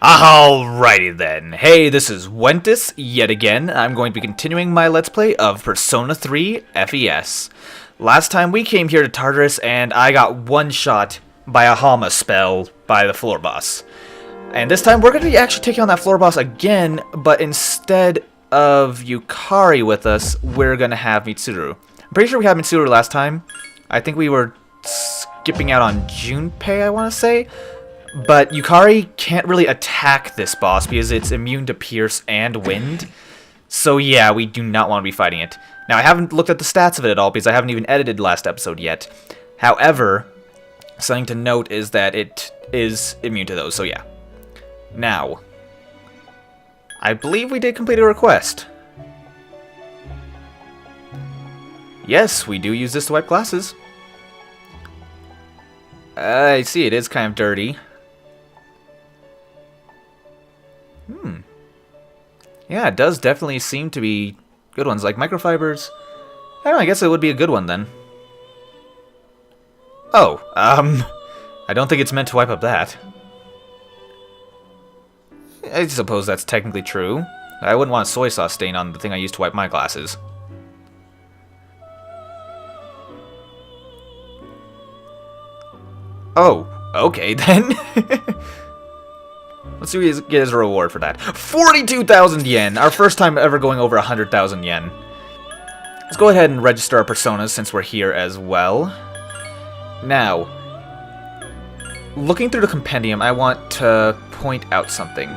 Alrighty then. Hey, this is Wentus yet again. I'm going to be continuing my Let's Play of Persona 3 FES. Last time we came here to Tartarus and I got one-shot by a Hama spell by the floor boss. And this time we're going to be actually taking on that floor boss again, but instead of Yukari with us, we're going to have Mitsuru. I'm pretty sure we had Mitsuru last time. I think we were skipping out on Junpei, I want to say. But Yukari can't really attack this boss because it's immune to Pierce and Wind. So yeah, we do not want to be fighting it. Now, I haven't looked at the stats of it at all because I haven't even edited last episode yet. However, something to note is that it is immune to those, so yeah. Now, I believe we did complete a request. Yes, we do use this to wipe glasses. I see, it is kind of dirty. Yeah, it does definitely seem to be good ones, like microfibers. I don't know, I guess it would be a good one then. Oh, I don't think it's meant to wipe up that. I suppose that's technically true. I wouldn't want a soy sauce stain on the thing I use to wipe my glasses. Oh, okay then. Let's see what he gets as a reward for that. 42,000 yen! Our first time ever going over 100,000 yen. Let's go ahead and register our personas since we're here as well. Now, looking through the compendium, I want to point out something.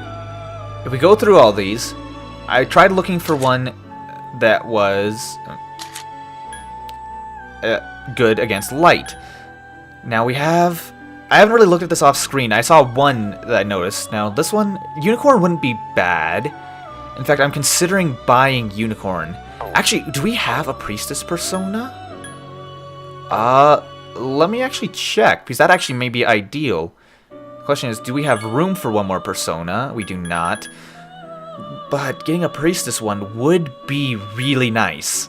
If we go through all these, I tried looking for one that was good against light. Now we have... I haven't really looked at this off screen. I saw one that I noticed. Now this one, Unicorn wouldn't be bad. In fact, I'm considering buying Unicorn. Actually, do we have a Priestess persona? Let me actually check, because that actually may be ideal. The question is, do we have room for one more persona? We do not. But getting a Priestess one would be really nice.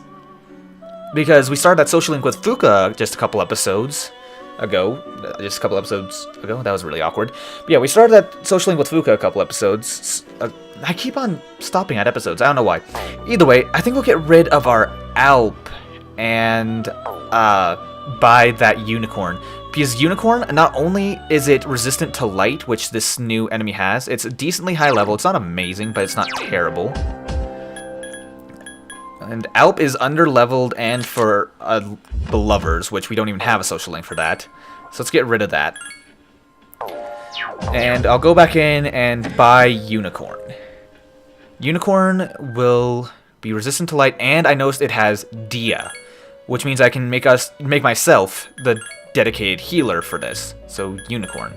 Because we started that social link with Fuka just a couple episodes ago. That was really awkward. But yeah, we started that social link with Fuka a couple episodes. I keep on stopping at episodes. I don't know why. Either way, I think we'll get rid of our Alp and buy that Unicorn. Because Unicorn, not only is it resistant to light, which this new enemy has, it's a decently high level. It's not amazing, but it's not terrible. And Alp is under-leveled and for Belovers, which we don't even have a social link for that. So let's get rid of that. And I'll go back in and buy Unicorn. Unicorn will be resistant to light, and I noticed it has Dia, which means I can make myself the dedicated healer for this. So Unicorn.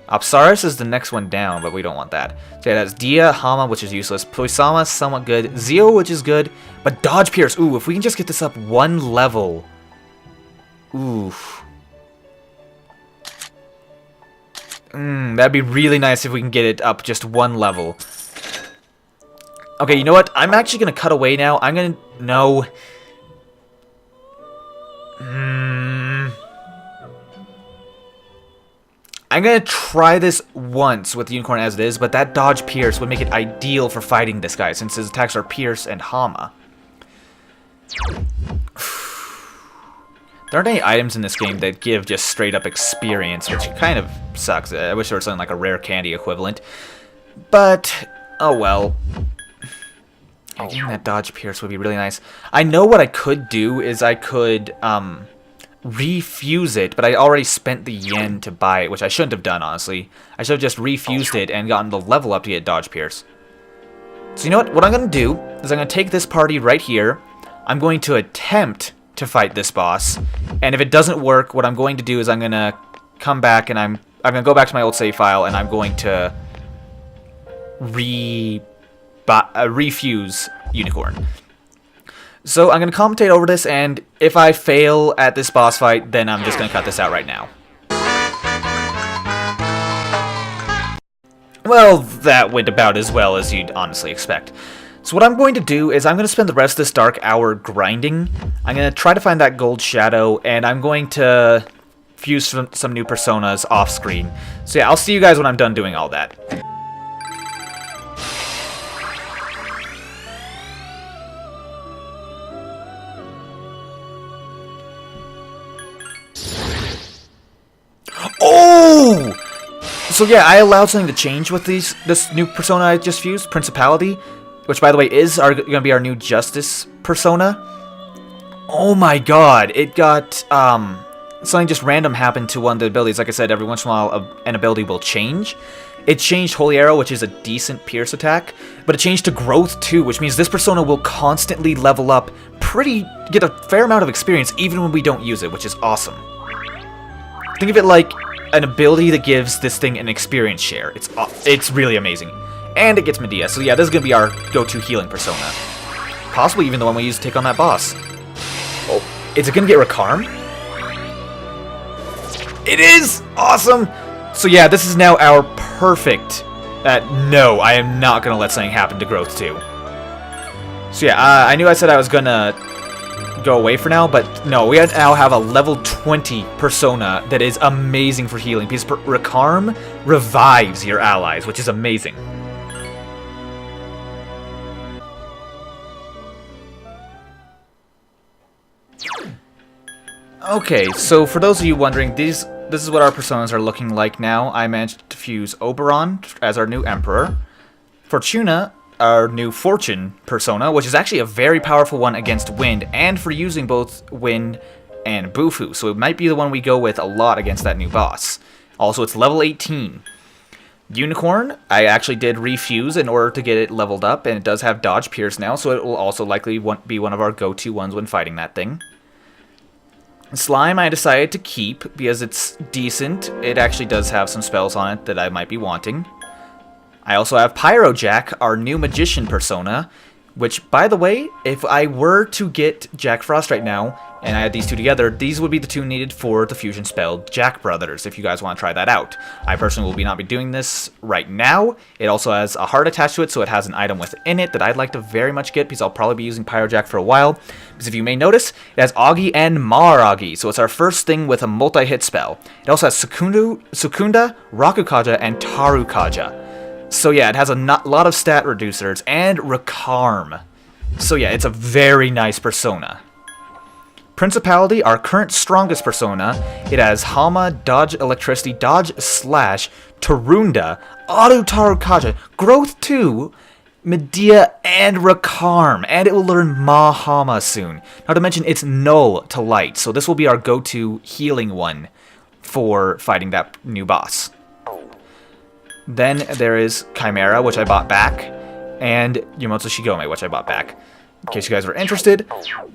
Apsaris is the next one down, but we don't want that. So yeah, that's Dia, Hama, which is useless. Ploisama, somewhat good. Zio, which is good. But Dodge Pierce, ooh, if we can just get this up one level. Oof. That'd be really nice if we can get it up just one level. Okay, you know what? I'm actually going to cut away now. I'm going to... No. I'm going to try this once with the Unicorn as it is, but that Dodge Pierce would make it ideal for fighting this guy, since his attacks are Pierce and Hama. There aren't any items in this game that give just straight up experience, which kind of sucks. I wish there was something like a rare candy equivalent. But, oh well. Getting that Dodge Pierce would be really nice. I know what I could do is I could, refuse it, but I already spent the yen to buy it, which I shouldn't have done, honestly. I should have just refused it and gotten the level up to get Dodge Pierce. So you know what? What I'm going to do is I'm going to take this party right here. I'm going to attempt to fight this boss, and if it doesn't work, what I'm going to do is I'm going to come back and I'm going to go back to my old save file, and I'm going to refuse Unicorn. So I'm going to commentate over this, and if I fail at this boss fight, then I'm just going to cut this out right now. Well, that went about as well as you'd honestly expect. So what I'm going to do is I'm going to spend the rest of this dark hour grinding. I'm going to try to find that gold shadow, and I'm going to fuse some new personas off screen. So yeah, I'll see you guys when I'm done doing all that. So yeah, I allowed something to change with this new persona I just fused, Principality, which by the way is going to be our new Justice persona. Oh my god, it got something just random happened to one of the abilities. Like I said, every once in a while an ability will change. It changed Holy Arrow, which is a decent pierce attack, but it changed to Growth too, which means this persona will constantly level up, get a fair amount of experience even when we don't use it, which is awesome. Think of it like an ability that gives this thing an experience share. It's really amazing. And it gets Medea, so yeah, this is going to be our go-to healing persona. Possibly even the one we use to take on that boss. Oh, is it going to get Rakarm? It is! Awesome! So yeah, this is now our perfect... no, I am not going to let something happen to Growth 2. So yeah, I knew I said I was going to go away for now, but no, we now have a level 20 persona that is amazing for healing, because Rakarm revives your allies, which is amazing. Okay, so for those of you wondering, this is what our personas are looking like now. I managed to fuse Oberon as our new Emperor, Fortuna, our new Fortune persona, which is actually a very powerful one against Wind, and for using both Wind and Bufu, so it might be the one we go with a lot against that new boss. Also, it's level 18. Unicorn, I actually did refuse in order to get it leveled up, and it does have Dodge Pierce now, so it will also likely be one of our go-to ones when fighting that thing. Slime I decided to keep because it's decent. It actually does have some spells on it that I might be wanting. I also have Pyrojack, our new Magician persona, which, by the way, if I were to get Jack Frost right now, and I had these two together, these would be the two needed for the fusion spell Jack Brothers, if you guys want to try that out. I personally will not be doing this right now. It also has a heart attached to it, so it has an item within it that I'd like to very much get, because I'll probably be using Pyrojack for a while. Because if you may notice, it has Augie and Maragi, so it's our first thing with a multi-hit spell. It also has Sukunda, Rakukaja, and Tarukaja. So yeah, it has a lot of stat reducers, and Rakarm. So yeah, it's a very nice persona. Principality, our current strongest persona, it has Hama, Dodge Electricity, Dodge Slash, Tarunda, Auto Tarukaja, Growth 2, Medea, and Rakarm, and it will learn Mahama soon. Not to mention, it's Null to Light, so this will be our go-to healing one for fighting that new boss. Then there is Chimera, which I bought back, and Yumotsu Shigome, which I bought back. In case you guys were interested,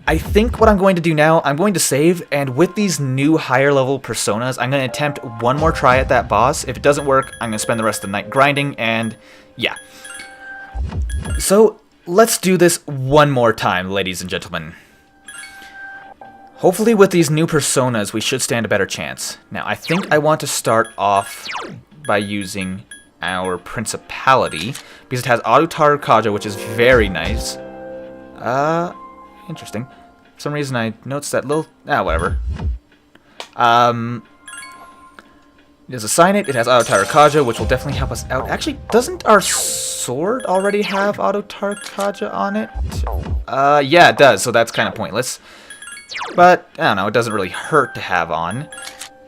I think what I'm going to do now, I'm going to save, and with these new higher level personas, I'm going to attempt one more try at that boss. If it doesn't work, I'm going to spend the rest of the night grinding, and yeah. So, let's do this one more time, ladies and gentlemen. Hopefully with these new personas, we should stand a better chance. Now, I think I want to start off by using our Principality, because it has Auto Tarukaja, which is very nice. Interesting. For some reason I noticed that little... whatever. There's a Signet, it has Auto Tarukaja, which will definitely help us out. Actually, doesn't our sword already have Auto Tarukaja on it? Yeah, it does, so that's kind of pointless. But, I don't know, it doesn't really hurt to have on.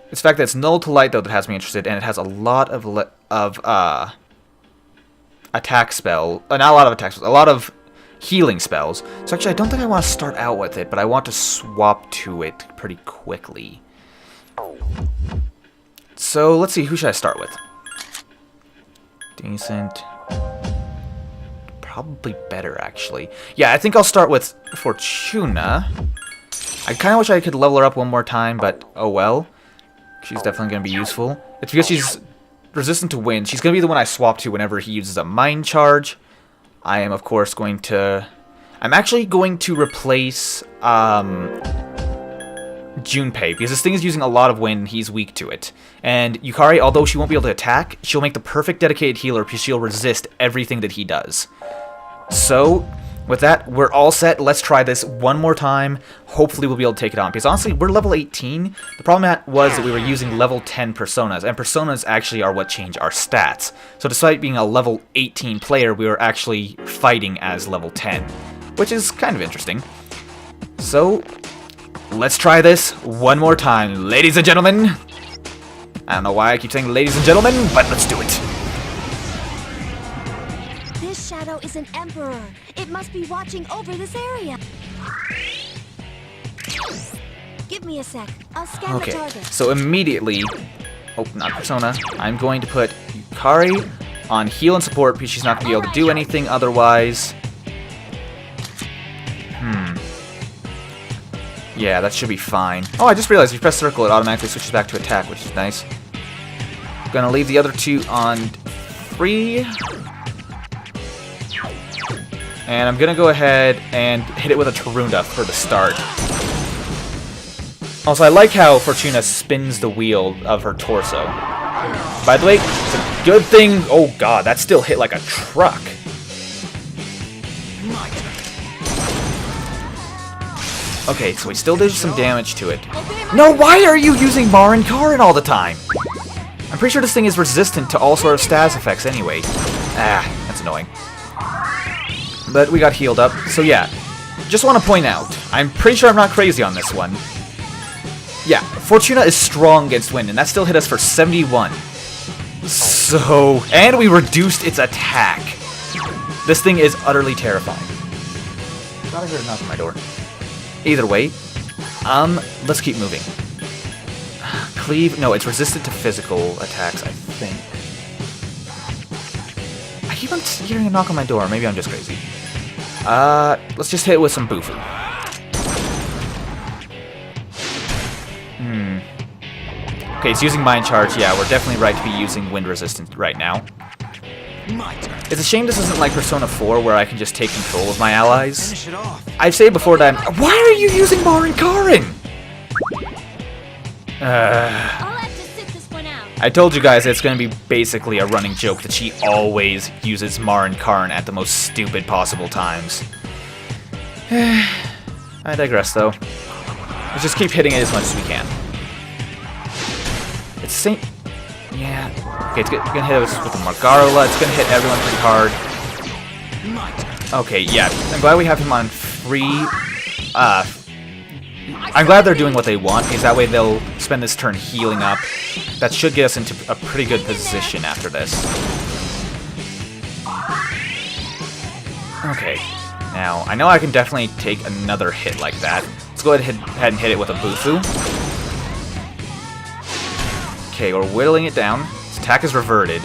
It's the fact that it's Null to Light, though, that has me interested, and it has a lot of attack spell... not a lot of attack spells, a lot of healing spells. So actually, I don't think I want to start out with it, but I want to swap to it pretty quickly. So, let's see, who should I start with? Decent. Probably better, actually. Yeah, I think I'll start with Fortuna. I kind of wish I could level her up one more time, but oh well. She's definitely going to be useful. It's because she's resistant to wind. She's going to be the one I swap to whenever he uses a Mind Charge. I am, of course, going to... I'm actually going to replace Junpei, because this thing is using a lot of wind and he's weak to it. And Yukari, although she won't be able to attack, she'll make the perfect dedicated healer because she'll resist everything that he does. So... with that, we're all set. Let's try this one more time. Hopefully we'll be able to take it on. Because honestly, we're level 18. The problem was that we were using level 10 personas. And personas actually are what change our stats. So despite being a level 18 player, we were actually fighting as level 10. Which is kind of interesting. So, let's try this one more time. Ladies and gentlemen, I don't know why I keep saying ladies and gentlemen, but let's do it. This shadow is an emperor. It must be watching over this area. Give me a sec. I'll scan the target. So immediately, oh, not Persona, I'm going to put Yukari on heal and support because she's not going to be able to do anything otherwise. Yeah, that should be fine. Oh, I just realized if you press circle, it automatically switches back to attack, which is nice. Gonna leave the other two on free. And I'm gonna go ahead and hit it with a Tarunda for the start. Also, I like how Fortuna spins the wheel of her torso. By the way, it's a good thing... Oh god, that still hit like a truck. Okay, so we still did some damage to it. No, why are you using Marin Karin all the time? I'm pretty sure this thing is resistant to all sort of status effects anyway. Ah, that's annoying. But we got healed up, so yeah. Just want to point out, I'm pretty sure I'm not crazy on this one. Yeah, Fortuna is strong against wind, and that still hit us for 71. So, and we reduced its attack. This thing is utterly terrifying. Thought I heard a knock on my door. Either way, let's keep moving. Cleave, no, it's resistant to physical attacks, I think. I keep on hearing a knock on my door, maybe I'm just crazy. Let's just hit it with some Bufu. Okay, it's using Mind Charge, yeah, we're definitely right to be using Wind Resistant right now. It's a shame this isn't like Persona 4 where I can just take control of my allies. I've said before that why are you using Marin Karin? I'll have to sit this one out. I told you guys it's going to be basically a running joke that she always uses Marin Karin at the most stupid possible times. I digress though. Let's just keep hitting it as much as we can. It's Saint... Yeah. Okay, it's gonna hit us with the Margarola. It's gonna hit everyone pretty hard. Okay, yeah. I'm glad we have him on free. I'm glad they're doing what they want, because that way they'll spend this turn healing up. That should get us into a pretty good position after this. Okay. Now, I know I can definitely take another hit like that. Let's go ahead and hit it with a Bufu. Okay, we're whittling it down. Its attack is reverted.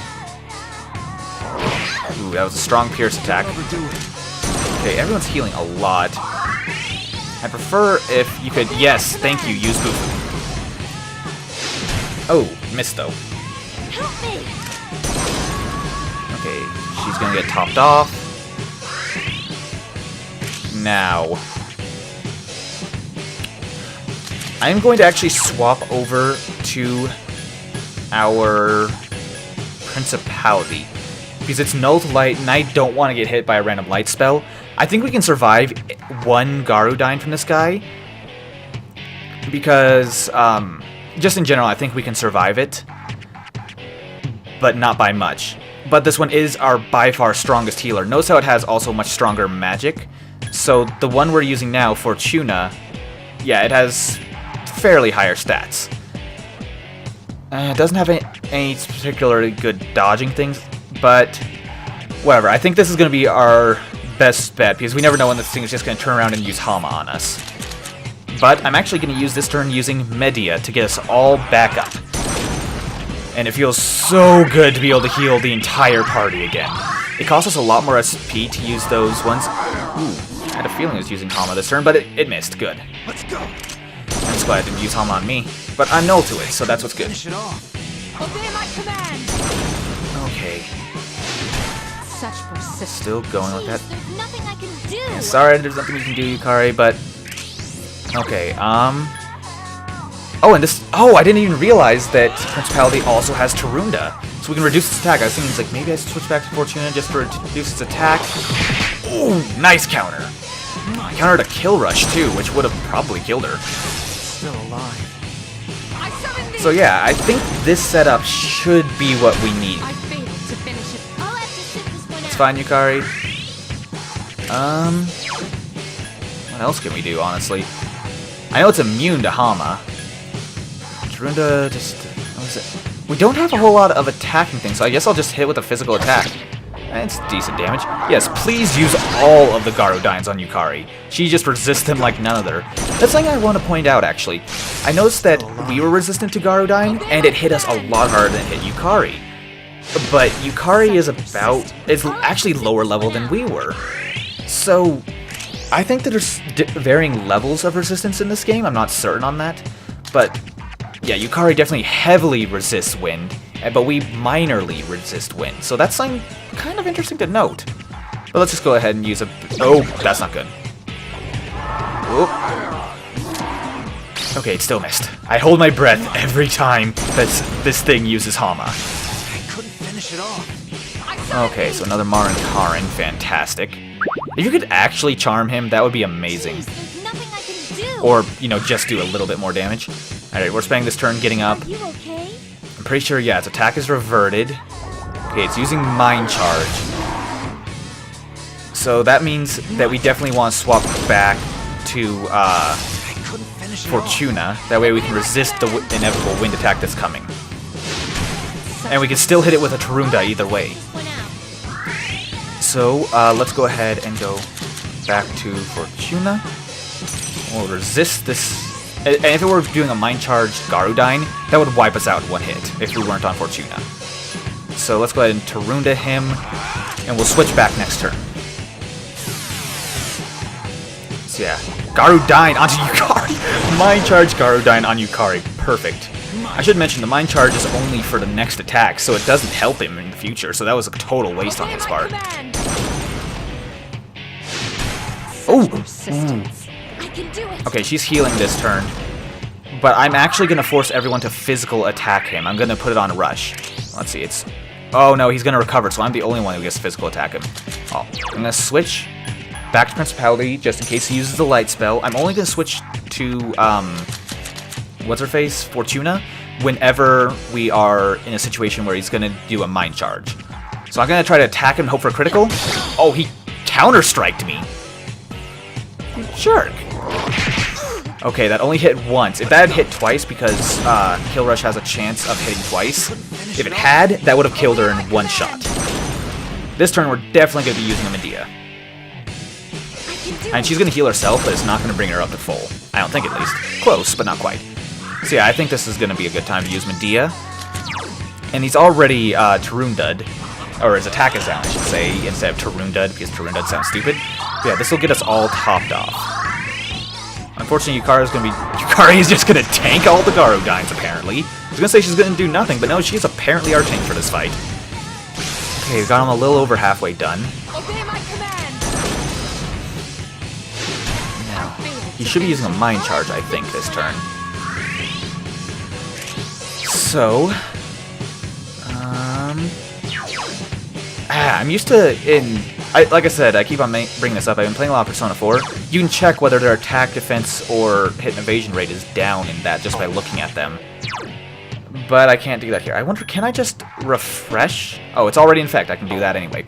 Ooh, that was a strong Pierce attack. Okay, everyone's healing a lot. I prefer if you could... Yes, thank you, use Bufu. Oh, missed though. Help me. Okay, she's gonna get topped off. Now... I'm going to actually swap over to our Principality, because it's null to light and I don't want to get hit by a random light spell. I think we can survive one Garudyne from this guy, because just in general I think we can survive it, but not by much. But this one is our by far strongest healer. Notice how it has also much stronger magic. So the one we're using now, Fortuna, yeah, it has fairly higher stats. It doesn't have any particularly good dodging things, but whatever. I think this is going to be our best bet, because we never know when this thing is just going to turn around and use Hama on us. But I'm actually going to use this turn using Medea to get us all back up. And it feels so good to be able to heal the entire party again. It costs us a lot more SP to use those ones. Ooh, I had a feeling I was using Hama this turn, but it missed. Good. Let's go. I'm just glad it didn't use Hama on me. But I'm null to it, so that's what's good. Finish it off. Obey my command. Okay. Such persistence. Still going like that. There's nothing I can do. Yeah, sorry, there's nothing we can do, Yukari, but... Okay, Oh, and this... Oh, I didn't even realize that Principality also has Tarunda. So we can reduce its attack. I was thinking, like, maybe I should switch back to Fortuna just to reduce its attack. Ooh, nice counter. I countered a Kill Rush, too, which would have probably killed her. Still alive. So yeah, I think this setup should be what we need. I failed to finish it. I'll have to sit this one out. It's fine, Yukari. What else can we do, honestly? I know it's immune to Hama. Tarunda just... What is it? We don't have a whole lot of attacking things, so I guess I'll just hit with a physical attack. It's decent damage. Yes, please use all of the Garudynes on Yukari. She just resists them like none other. That's something I want to point out, actually. I noticed that we were resistant to Garudyne, and it hit us a lot harder than it hit Yukari. But Yukari is actually lower level than we were. So, I think that there's varying levels of resistance in this game. I'm not certain on that. But, yeah, Yukari definitely heavily resists wind, but we minorly resist wind. So that's something kind of interesting to note. But let's just go ahead and use a... Oh, that's not good. Oop. Okay, it still missed. I hold my breath every time that this thing uses Hama. I couldn't finish it off. Okay, so another Marin Karin. Fantastic. If you could actually charm him, that would be amazing. There's nothing I can do. Or, you know, just do a little bit more damage. Alright, we're spending this turn getting up. Are you okay? I'm pretty sure, yeah, its attack is reverted. Okay, it's using Mind Charge. So that means that we definitely want to swap back to Fortuna. That way we can resist the inevitable wind attack that's coming. And we can still hit it with a Tarunda either way. So, let's go ahead and go back to Fortuna. We'll resist this. And if it were doing a Mind Charge Garudyne, that would wipe us out in one hit if we weren't on Fortuna. So let's go ahead and Tarunda him, and we'll switch back next turn. So yeah, Garudyne onto Yukari! Mind Charge Garudyne on Yukari. Perfect. I should mention the Mind Charge is only for the next attack, so it doesn't help him in the future, so that was a total waste on his part. Oh! I can do it. Okay, she's healing this turn. But I'm actually going to force everyone to physical attack him. I'm going to put it on Rush. Let's see, it's... Oh no, he's going to recover, so I'm the only one who gets to physical attack him. Oh, I'm going to switch back to Principality, just in case he uses the Light Spell. I'm only going to switch to, what's-her-face? Fortuna, whenever we are in a situation where he's going to do a Mind Charge. So I'm going to try to attack him and hope for a critical. Oh, he counter-striked me. You jerk. Okay, that only hit once. If that had hit twice, because Kill Rush has a chance of hitting twice, if it had, that would have killed her in one shot. This turn, we're definitely going to be using a Medea. And she's going to heal herself, but it's not going to bring her up to full. I don't think, at least. Close, but not quite. So yeah, I think this is going to be a good time to use Medea. And he's already Tarunda'd, or his attack is down, I should say, instead of Tarunda'd, because Tarunda'd sounds stupid. But yeah, this will get us all topped off. Unfortunately, Yukari is just gonna tank all the Garudynes, apparently. I was gonna say she's gonna do nothing, but no, she's apparently our tank for this fight. Okay, we got him a little over halfway done. Obey my command. Now, he should be using a Mind Charge, I think, this turn. So, I'm used to, like I said, I keep on bringing this up, I've been playing a lot of Persona 4. You can check whether their attack, defense, or hit and evasion rate is down in that just by looking at them. But I can't do that here. I wonder, can I just refresh? Oh, it's already in effect, I can do that anyway.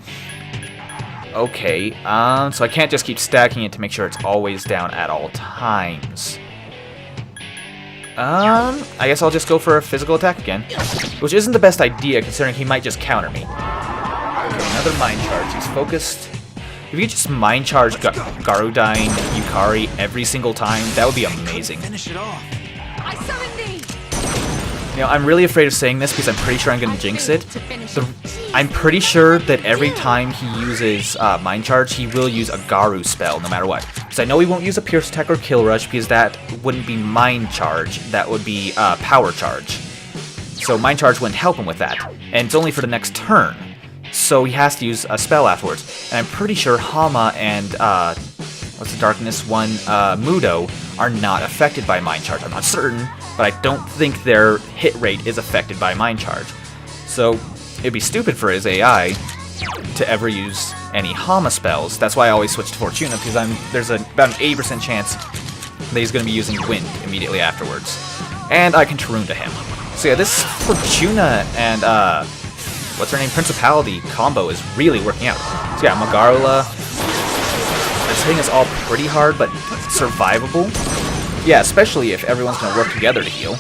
Okay, so I can't just keep stacking it to make sure it's always down at all times. I guess I'll just go for a physical attack again. Which isn't the best idea, considering he might just counter me. Okay, another Mind Charge. He's focused. If you just Mind Charge Garudyne, Yukari every single time, that would be amazing. Finish it off. I summon thee. You know, I'm really afraid of saying this because I'm pretty sure I'm going to jinx it. I'm pretty sure that every time he uses Mind Charge, he will use a Garu spell, no matter what. Because I know he won't use a Pierce Attack or Kill Rush, because that wouldn't be Mind Charge. That would be Power Charge. So Mind Charge wouldn't help him with that. And it's only for the next turn. So he has to use a spell afterwards. And I'm pretty sure Hama and, what's the darkness one, Mudo, are not affected by Mind Charge. I'm not certain, but I don't think their hit rate is affected by Mind Charge. So it'd be stupid for his AI to ever use any Hama spells. That's why I always switch to Fortuna, because there's about an 80% chance that he's going to be using Wind immediately afterwards. And I can Tarunda him. So yeah, this Fortuna and, what's her name, Principality combo is really working out. So yeah, Magarula, it's hitting us all pretty hard, but survivable. Yeah, especially if everyone's going to work together to heal.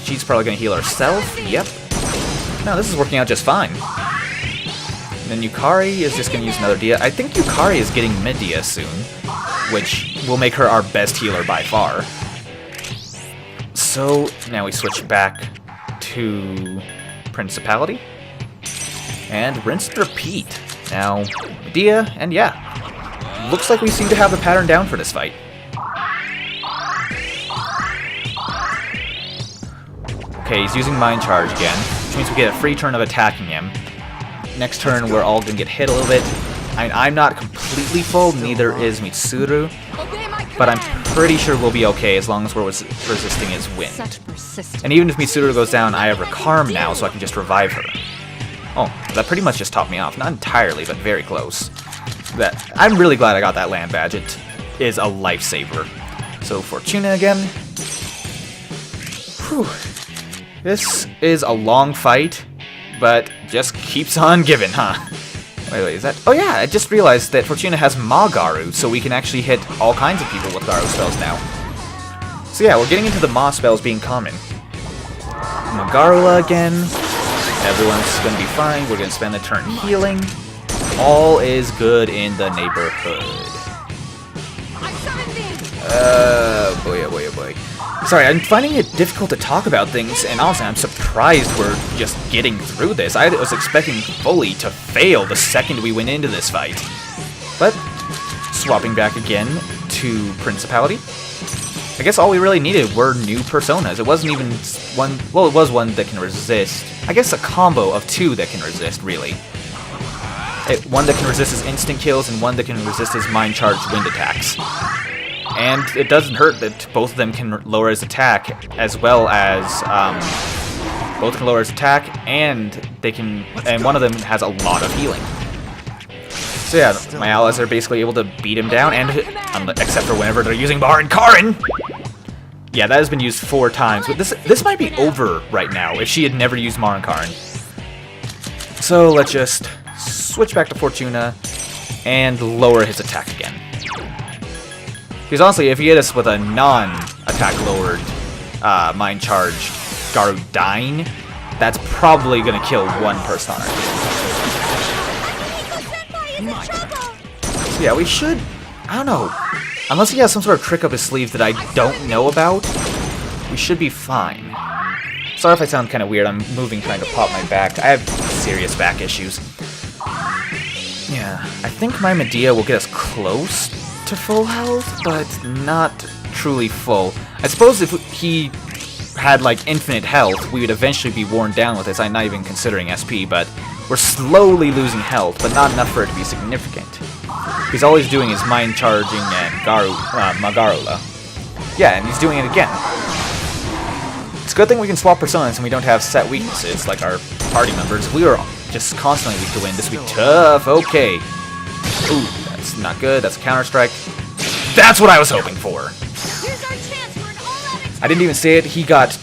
She's probably going to heal herself, yep. No, this is working out just fine. And then Yukari is just going to use another Dia. I think Yukari is getting mid-Dia soon, which will make her our best healer by far. So, now we switch back to Principality. And rinse and repeat. Now, Dia, and yeah. Looks like we seem to have the pattern down for this fight. Okay, he's using Mind Charge again, which means we get a free turn of attacking him. Next turn, we're all gonna get hit a little bit. I'm not completely full, neither is Mitsuru, but I'm pretty sure we'll be okay as long as we're resisting his wind. And even if Mitsuru goes down, I have Recarm now, so I can just revive her. Oh, that pretty much just topped me off. Not entirely, but very close. I'm really glad I got that land badge. It is a lifesaver. So, Fortuna again. Whew. This is a long fight, but just keeps on giving, huh? Wait, is that... Oh yeah, I just realized that Fortuna has Ma-Garu, so we can actually hit all kinds of people with Garu spells now. So yeah, we're getting into the Ma spells being common. Ma-Garula again. Everyone's gonna be fine. We're gonna spend a turn healing. All is good in the neighborhood. Oh boy, oh boy, oh boy. Sorry, I'm finding it difficult to talk about things, and honestly, I'm surprised we're just getting through this. I was expecting fully to fail the second we went into this fight. But, swapping back again to Principality. I guess all we really needed were new personas. It wasn't even one... Well, it was one that can resist. I guess a combo of two that can resist, really. One that can resist his instant kills, and one that can resist his mind-charged wind attacks. And it doesn't hurt that both of them can lower his attack, as well as both can lower his attack, and they can, and one of them has a lot of healing. So yeah, my allies are basically able to beat him down, and except for whenever they're using Bar and Karin. Yeah, that has been used 4 times, but this might be over right now if she had never used Mar and Karin. So let's just switch back to Fortuna and lower his attack again. Because honestly, if he hit us with a non-attack lowered Mind Charge Garu dying, that's probably going to kill one person on our team. So yeah, we should... I don't know. Unless he has some sort of trick up his sleeve that I don't know about, we should be fine. Sorry if I sound kind of weird. I'm moving trying to pop my back. I have serious back issues. Yeah, I think my Medea will get us close to full health, but not truly full. I suppose if he had like infinite health, we would eventually be worn down with this. I'm not even considering SP, but we're slowly losing health, but not enough for it to be significant. He's always doing his mind charging and Ma-Garula. Yeah, and he's doing it again. It's a good thing we can swap personas and we don't have set weaknesses like our party members. If we were just constantly weak to wind, this would be tough. Okay. Ooh. That's not good. That's a counter-strike. That's what I was hoping for. I didn't even say it. He got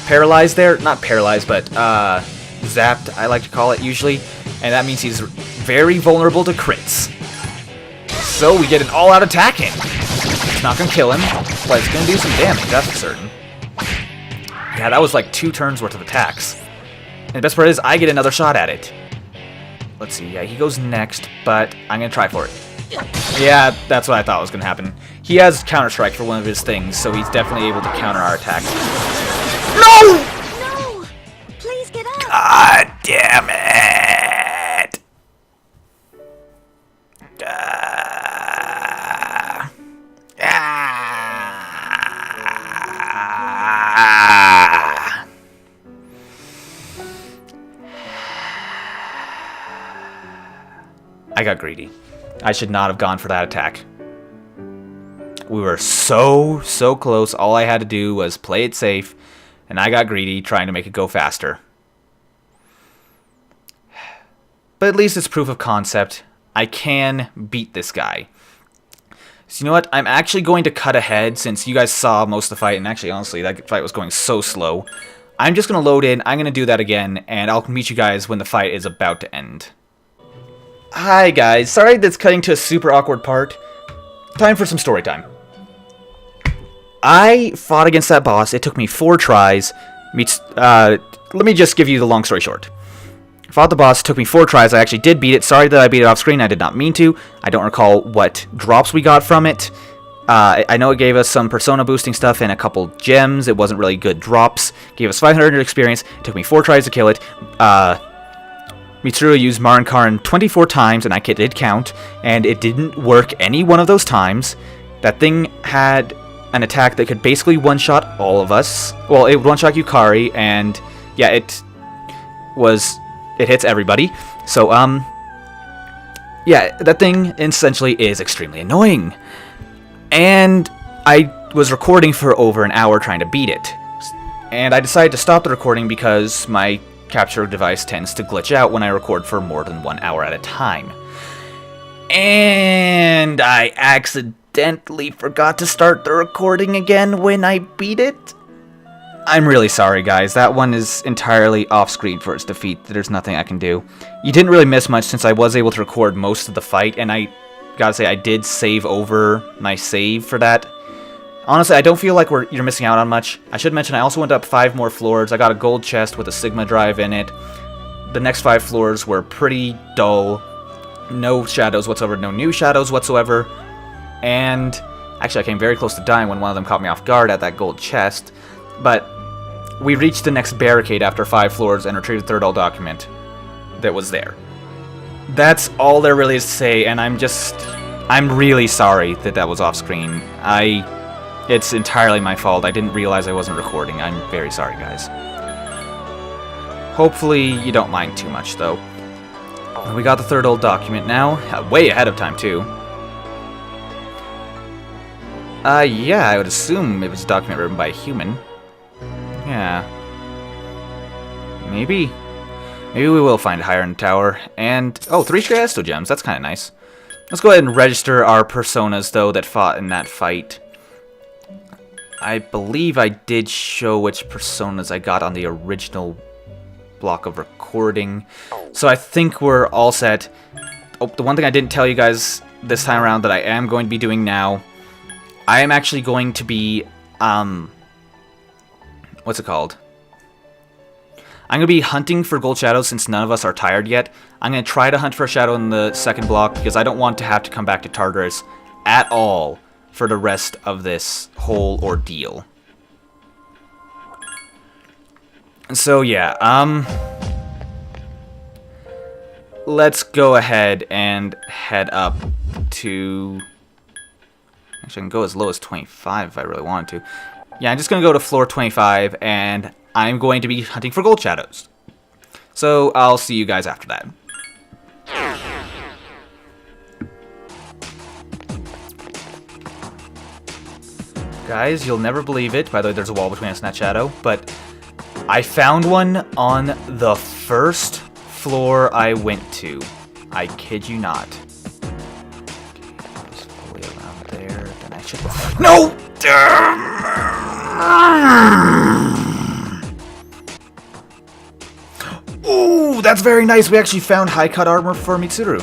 paralyzed there. Not paralyzed, but zapped, I like to call it usually. And that means he's very vulnerable to crits. So we get an all-out attack in. It's not going to kill him, but it's going to do some damage, that's for certain. Yeah, that was like 2 turns worth of attacks. And the best part is I get another shot at it. Let's see, yeah, he goes next, but I'm going to try for it. Yeah, that's what I thought was going to happen. He has Counter-Strike for one of his things, so he's definitely able to counter our attacks. No! No! Please get up! God damn it! I got greedy. I should not have gone for that attack. We were so close. All I had to do was play it safe, and I got greedy trying to make it go faster. But at least it's proof of concept. I can beat this guy. So you know what? I'm actually going to cut ahead since you guys saw most of the fight, and actually, honestly, that fight was going so slow. I'm just going to load in, I'm going to do that again, and I'll meet you guys when the fight is about to end. Hi guys, sorry that's cutting to a super awkward part. Time for some story time. I fought against that boss, it took me 4 tries. let me just give you the long story short. Fought the boss, took me 4 tries, I actually did beat it. Sorry that I beat it off screen, I did not mean to. I don't recall what drops we got from it. I know it gave us some persona boosting stuff and a couple gems. It wasn't really good drops. Gave us 500 experience. It took me 4 tries to kill it. Mitsuru used Marinkarin 24 times, and I did count, and it didn't work any one of those times. That thing had an attack that could basically one-shot all of us. Well, it would one-shot Yukari, and yeah, it hits everybody. So, yeah, that thing essentially is extremely annoying. And I was recording for over an hour trying to beat it. And I decided to stop the recording because my capture device tends to glitch out when I record for more than 1 hour at a time. And I accidentally forgot to start the recording again when I beat it. I'm really sorry, guys. That one is entirely off-screen for its defeat. There's nothing I can do. You didn't really miss much since I was able to record most of the fight, and I gotta say, I did save over my save for that. Honestly, I don't feel like you're missing out on much. I should mention I also went up 5 more floors. I got a gold chest with a Sigma drive in it. The next 5 floors were pretty dull. No shadows whatsoever, no new shadows whatsoever. And actually, I came very close to dying when one of them caught me off guard at that gold chest. But we reached the next barricade after 5 floors and retrieved the third old document that was there. That's all there really is to say, and I'm really sorry that that was off screen. It's entirely my fault. I didn't realize I wasn't recording. I'm very sorry, guys. Hopefully you don't mind too much, though. We got the third old document now. Way ahead of time, too. Yeah, I would assume it was a document written by a human. Yeah. Maybe we will find higher in the tower. And, oh, 3 Criesto gems. That's kind of nice. Let's go ahead and register our personas, though, that fought in that fight. I believe I did show which personas I got on the original block of recording. So I think we're all set. Oh, the one thing I didn't tell you guys this time around that I am going to be doing now, I am actually going to be, what's it called? I'm going to be hunting for gold shadows since none of us are tired yet. I'm going to try to hunt for a shadow in the second block because I don't want to have to come back to Tartarus at all for the rest of this whole ordeal. So yeah, let's go ahead and head up to... Actually, I can go as low as 25 if I really wanted to. Yeah, I'm just going to go to floor 25, and I'm going to be hunting for gold shadows. So I'll see you guys after that. Guys, you'll never believe it. By the way, there's a wall between us and that shadow, but I found one on the first floor I went to. I kid you not. Just fully around there, then I should... No! Ooh, that's very nice. We actually found high cut armor for Mitsuru.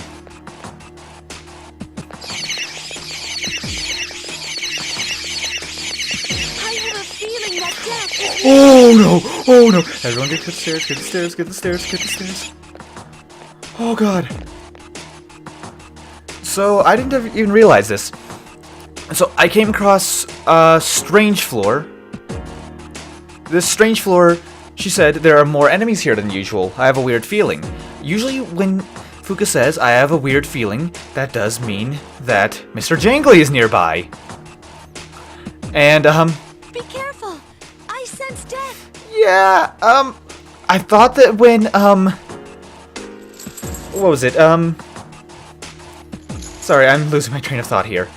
Oh no! Oh no! Everyone get to the stairs, get the stairs, get the stairs, get the stairs. Oh god. So, I didn't even realize this. So, I came across a strange floor. This strange floor, she said, there are more enemies here than usual. I have a weird feeling. Usually, when Fuka says, I have a weird feeling, that does mean that Mr. Jangly is nearby. And, Be careful! I sense death! Yeah, I thought that when, what was it, sorry, I'm losing my train of thought here.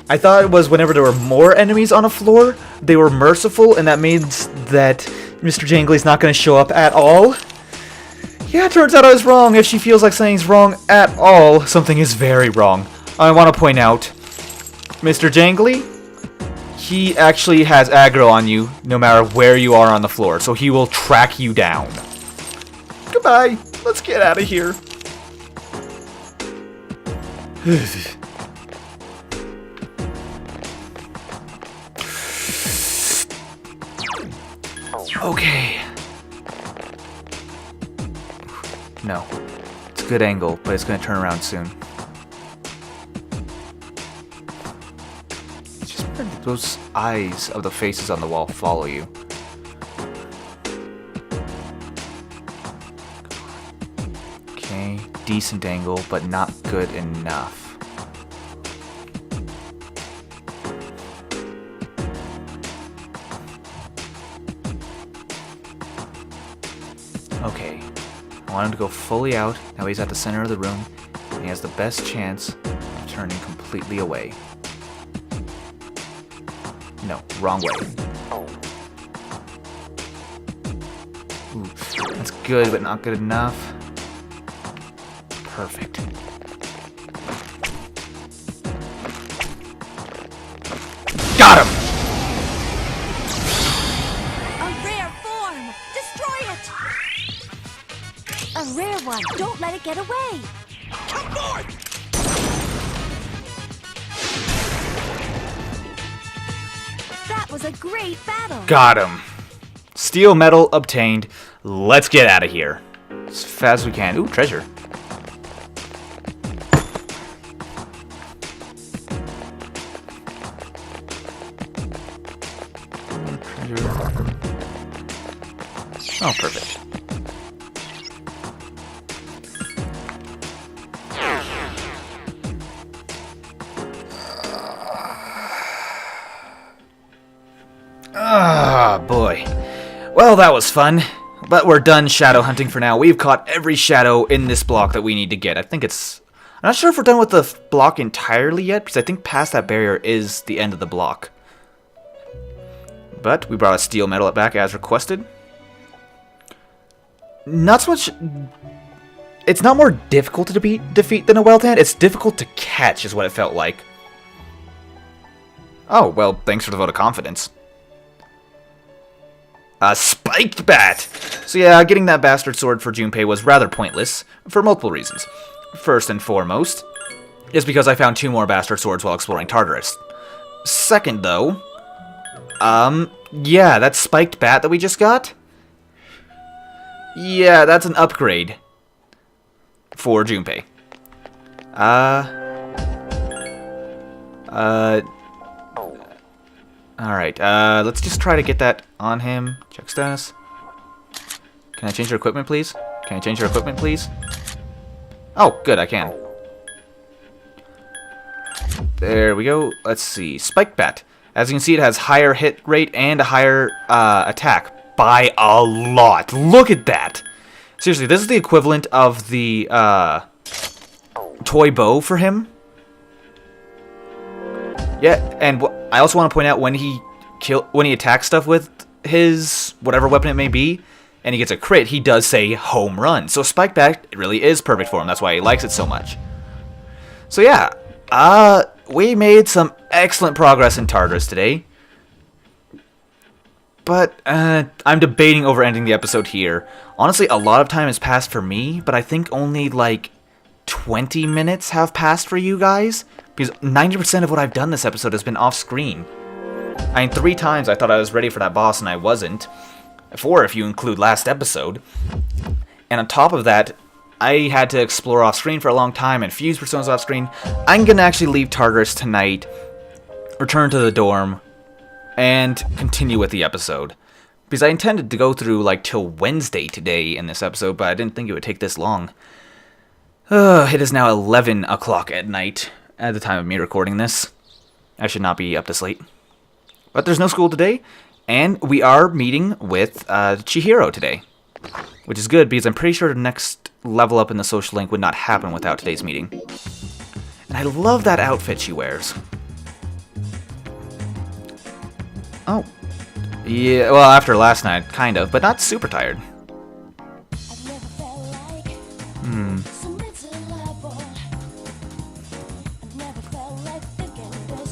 I thought it was whenever there were more enemies on a floor, they were merciful, and that means that Mr. Jangly's not going to show up at all. Yeah, it turns out I was wrong. If she feels like something's wrong at all, something is very wrong. I want to point out, Mr. Jangly, he actually has aggro on you no matter where you are on the floor, so he will track you down. Goodbye. Let's get out of here. Okay. No. It's a good angle, but it's going to turn around soon. Just remember those eyes of the faces on the wall follow you. Okay, decent angle, but not good enough. Okay, I want him to go fully out. Now he's at the center of the room, and he has the best chance of turning completely away. No, wrong way. Ooh, that's good, but not good enough. Perfect. Got him! A rare form! Destroy it! A rare one! Don't let it get away! Come forth! That was a great battle! Got him. Steel medal obtained. Let's get out of here. As fast as we can. Ooh, treasure. Oh, perfect. Ah, boy. Well, that was fun. But we're done shadow hunting for now. We've caught every shadow in this block that we need to get. I think it's... I'm not sure if we're done with the block entirely yet, because I think past that barrier is the end of the block. But we brought a steel medal back as requested. Not so much... It's not more difficult to defeat than a Wealth Hand. It's difficult to catch is what it felt like. Oh, well, thanks for the vote of confidence. A spiked bat! So yeah, getting that bastard sword for Junpei was rather pointless, for multiple reasons. First and foremost, is because I found 2 more bastard swords while exploring Tartarus. Second, though... yeah, that spiked bat that we just got? Yeah, that's an upgrade for Junpei. Alright, let's just try to get that on him. Check status. Can I change your equipment, please? Can I change your equipment, please? Oh, good, I can. There we go. Let's see. Spike bat. As you can see, it has higher hit rate and a higher attack. By a lot. Look at that. Seriously, this is the equivalent of the toy bow for him. Yeah, and I also want to point out when he attacks stuff with his whatever weapon it may be, and he gets a crit, he does say home run. So Spike Bat really is perfect for him. That's why he likes it so much. So yeah, we made some excellent progress in Tartarus today. But I'm debating over ending the episode here. Honestly, a lot of time has passed for me, but I think only like 20 minutes have passed for you guys. Because 90% of what I've done this episode has been off-screen. I mean, 3 times I thought I was ready for that boss and I wasn't. 4 if you include last episode. And on top of that, I had to explore off-screen for a long time and fuse personas off-screen. I'm going to actually leave Tartarus tonight, return to the dorm, and continue with the episode. Because I intended to go through like till Wednesday today in this episode, but I didn't think it would take this long. It is now 11 o'clock at night at the time of me recording this. I should not be up this late. But there's no school today, and we are meeting with Chihiro today. Which is good, because I'm pretty sure the next level up in the social link would not happen without today's meeting. And I love that outfit she wears. Oh. Yeah, well, after last night, kind of, but not super tired.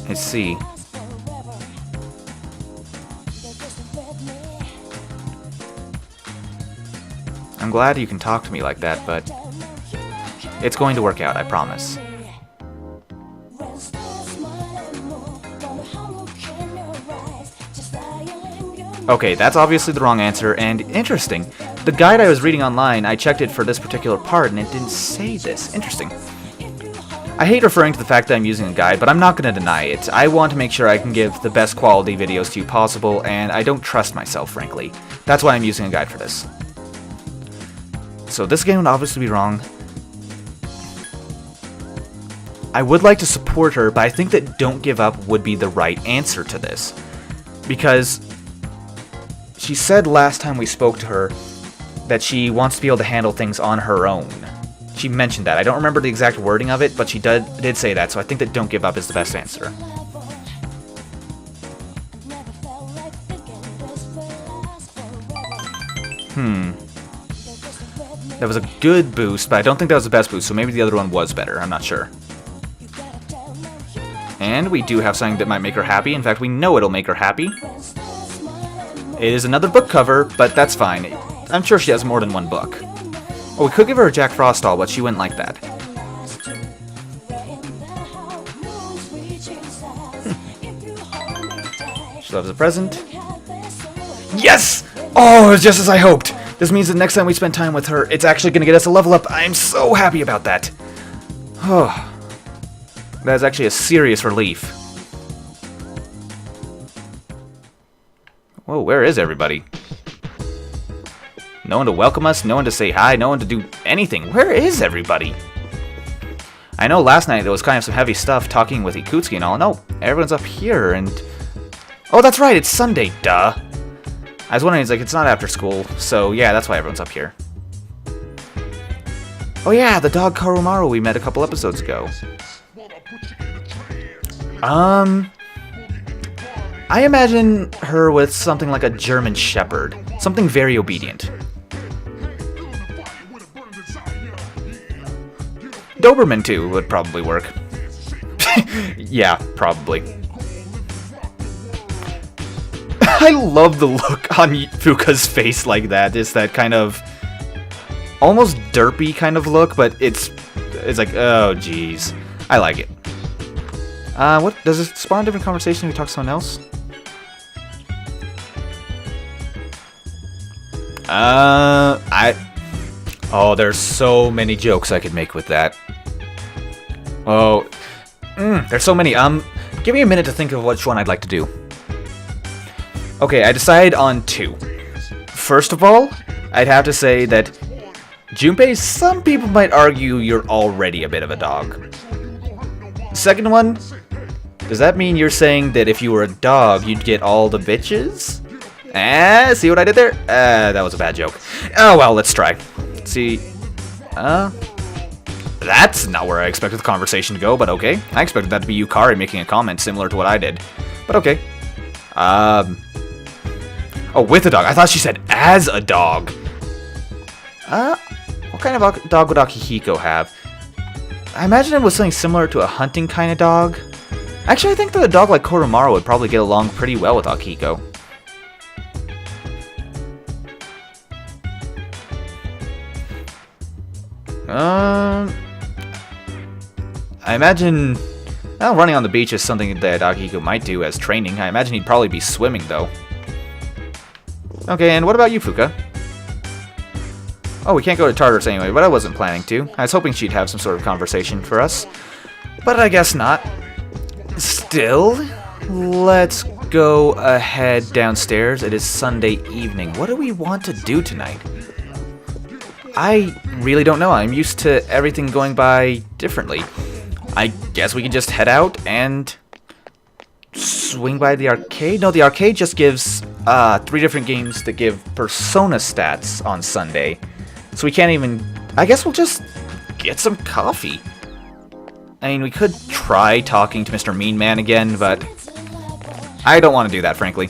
Let's see. I'm glad you can talk to me like that, but it's going to work out, I promise. Okay, that's obviously the wrong answer, and interesting, the guide I was reading online, I checked it for this particular part, and it didn't say this. Interesting. I hate referring to the fact that I'm using a guide, but I'm not going to deny it. I want to make sure I can give the best quality videos to you possible, and I don't trust myself, frankly. That's why I'm using a guide for this. So this game would obviously be wrong. I would like to support her, but I think that don't give up would be the right answer to this. Because she said last time we spoke to her that she wants to be able to handle things on her own. She mentioned that. I don't remember the exact wording of it, but she did say that, so I think that don't give up is the best answer. That was a good boost, but I don't think that was the best boost, so maybe the other one was better. I'm not sure. And we do have something that might make her happy. In fact, we know it'll make her happy. It is another book cover, but that's fine. I'm sure she has more than one book. Oh, we could give her a Jack Frost doll, but she wouldn't like that. She loves a present. Yes! Oh, it was just as I hoped! This means that next time we spend time with her, it's actually going to get us a level up. I am so happy about that. Oh, that is actually a serious relief. Whoa, where is everybody? No one to welcome us, no one to say hi, no one to do anything. Where is everybody? I know last night there was kind of some heavy stuff talking with Ikutsuki and all. No, everyone's up here and... Oh, that's right, it's Sunday, duh. I was wondering, it's not after school, so yeah, that's why everyone's up here. Oh yeah, the dog Karumaru we met a couple episodes ago. I imagine her with something like a German Shepherd. Something very obedient. Doberman too would probably work. Yeah, probably. I love the look on Fuka's face like that. It's that kind of almost derpy kind of look, but it's like, oh jeez. I like it. What does it spawn a different conversation if we talk to someone else? Oh, there's so many jokes I could make with that. Oh, there's so many. Give me a minute to think of which one I'd like to do. Okay, I decided on two. First of all, I'd have to say that Junpei, some people might argue you're already a bit of a dog. Second one, does that mean you're saying that if you were a dog, you'd get all the bitches? See what I did there? That was a bad joke. Oh well, let's try. Let's see. That's not where I expected the conversation to go, but okay. I expected that to be Yukari making a comment similar to what I did. But okay. Oh, with a dog. I thought she said as a dog. What kind of dog would Akihiko have? I imagine it was something similar to a hunting kind of dog. Actually, I think that a dog like Koromaru would probably get along pretty well with Akihiko. I imagine... Well, running on the beach is something that Akihiko might do as training. I imagine he'd probably be swimming, though. Okay, and what about you, Fuka? Oh, we can't go to Tartarus anyway, but I wasn't planning to. I was hoping she'd have some sort of conversation for us. But I guess not. Still, let's go ahead downstairs. It is Sunday evening. What do we want to do tonight? I really don't know. I'm used to everything going by differently. I guess we can just head out and swing by the arcade. No, the arcade just gives 3 different games that give Persona stats on Sunday. So we can't even... I guess we'll just get some coffee. I mean, we could try talking to Mr. Mean Man again, but I don't want to do that, frankly.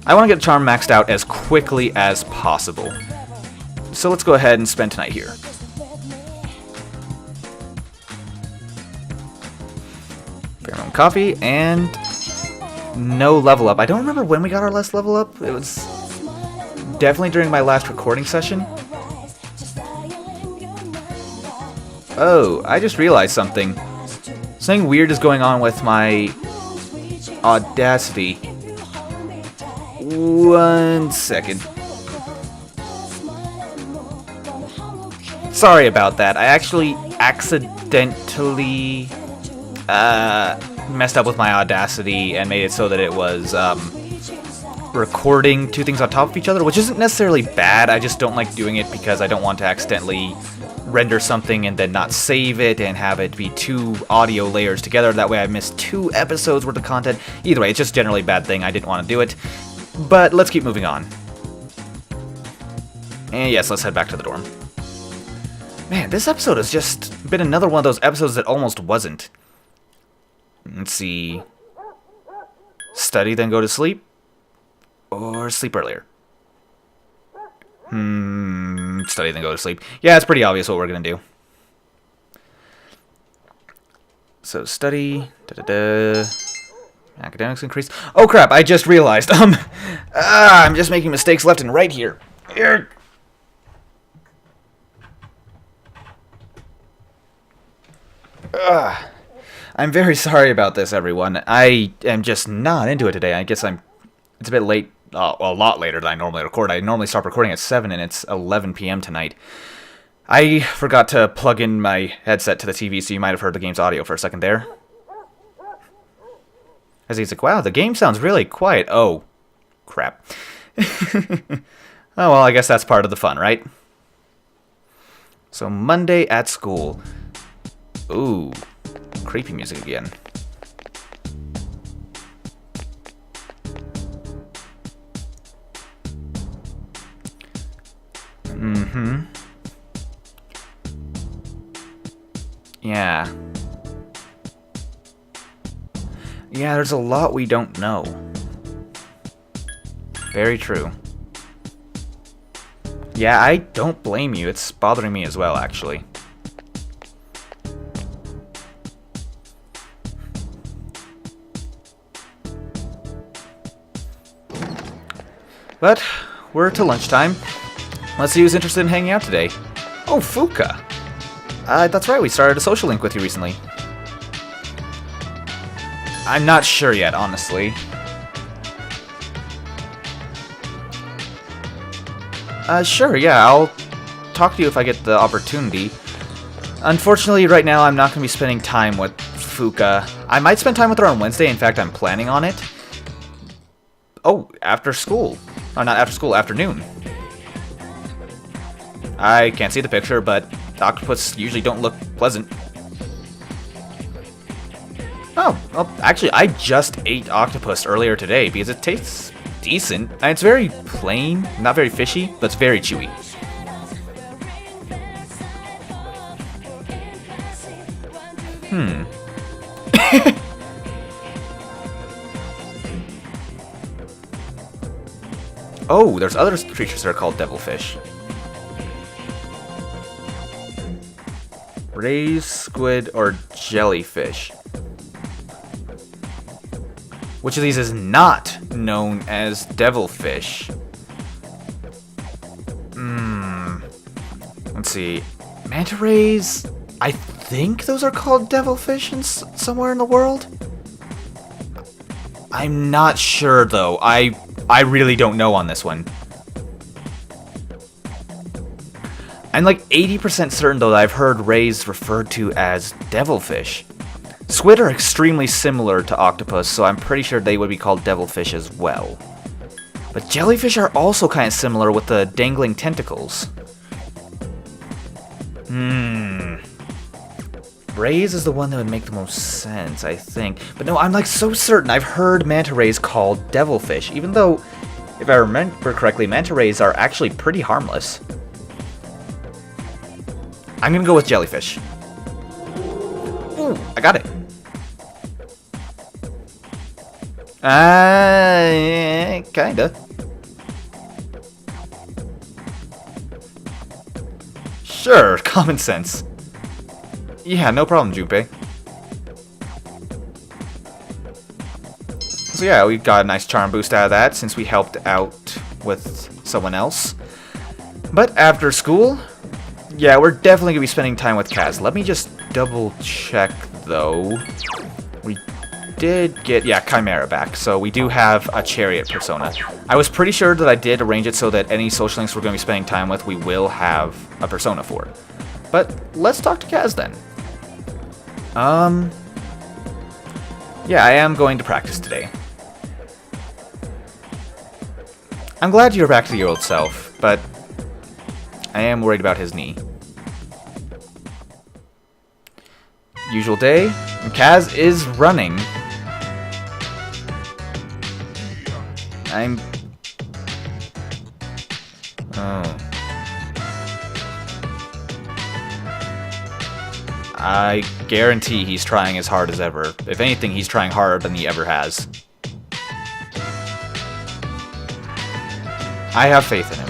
I want to get Charm maxed out as quickly as possible. So let's go ahead and spend tonight here. Fairmont coffee, and no level up. I don't remember when we got our last level up. It was definitely during my last recording session. Oh, I just realized something. Something weird is going on with my Audacity. 1 second. Sorry about that. I actually accidentally messed up with my Audacity and made it so that it was recording two things on top of each other, which isn't necessarily bad. I just don't like doing it because I don't want to accidentally render something and then not save it and have it be two audio layers together. That way I missed 2 episodes worth of content. Either way, it's just generally a bad thing. I didn't want to do it. But let's keep moving on. And yes, let's head back to the dorm. Man, this episode has just been another one of those episodes that almost wasn't. Let's see. Study, then go to sleep? Or sleep earlier? Study, then go to sleep. Yeah, it's pretty obvious what we're gonna do. So, study. Academics increase. Oh crap, I just realized. I'm just making mistakes left and right here. I'm very sorry about this, everyone. I am just not into it today. I guess it's a bit late. A lot later than I normally record. I normally start recording at 7 and it's 11 p.m. tonight. I forgot to plug in my headset to the TV, so you might have heard the game's audio for a second there. As he's like, wow, the game sounds really quiet. Oh, crap. Oh, well, I guess that's part of the fun, right? So, Monday at school. Ooh, creepy music again. Yeah. Yeah, there's a lot we don't know. Very true. Yeah, I don't blame you. It's bothering me as well, actually. But we're to lunchtime. Let's see who's interested in hanging out today. Oh, Fuka. That's right, we started a social link with you recently. I'm not sure yet, honestly. Sure, yeah, I'll talk to you if I get the opportunity. Unfortunately, right now I'm not going to be spending time with Fuka. I might spend time with her on Wednesday, in fact, I'm planning on it. Oh, after school. Oh, not after school, afternoon. I can't see the picture, but octopus usually don't look pleasant. Oh, well, actually, I just ate octopus earlier today because it tastes decent. And it's very plain, not very fishy, but it's very chewy. Oh, there's other creatures that are called devilfish. Rays, squid, or jellyfish. Which of these is not known as devilfish? Let's see. Manta rays? I think those are called devilfish somewhere in the world? I'm not sure, though. I really don't know on this one. I'm like 80% certain, though, that I've heard rays referred to as devilfish. Squid are extremely similar to octopus, so I'm pretty sure they would be called devilfish as well. But jellyfish are also kind of similar with the dangling tentacles. Rays is the one that would make the most sense, I think. But no, I'm like so certain I've heard manta rays called devilfish, even though, if I remember correctly, manta rays are actually pretty harmless. I'm gonna go with jellyfish. Ooh, I got it. Kinda. Sure, common sense. Yeah, no problem, Junpei. So yeah, we got a nice charm boost out of that since we helped out with someone else. But after school, yeah, we're definitely gonna be spending time with Kaz. Let me just double check though. We did get, yeah, Chimera back, so we do have a Chariot persona. I was pretty sure that I did arrange it so that any social links we're going to be spending time with, we will have a persona for. But let's talk to Kaz then. Yeah, I am going to practice today. I'm glad you're back to your old self, but I am worried about his knee. Usual day, and Kaz is running. Oh. I guarantee he's trying as hard as ever. If anything, he's trying harder than he ever has. I have faith in him.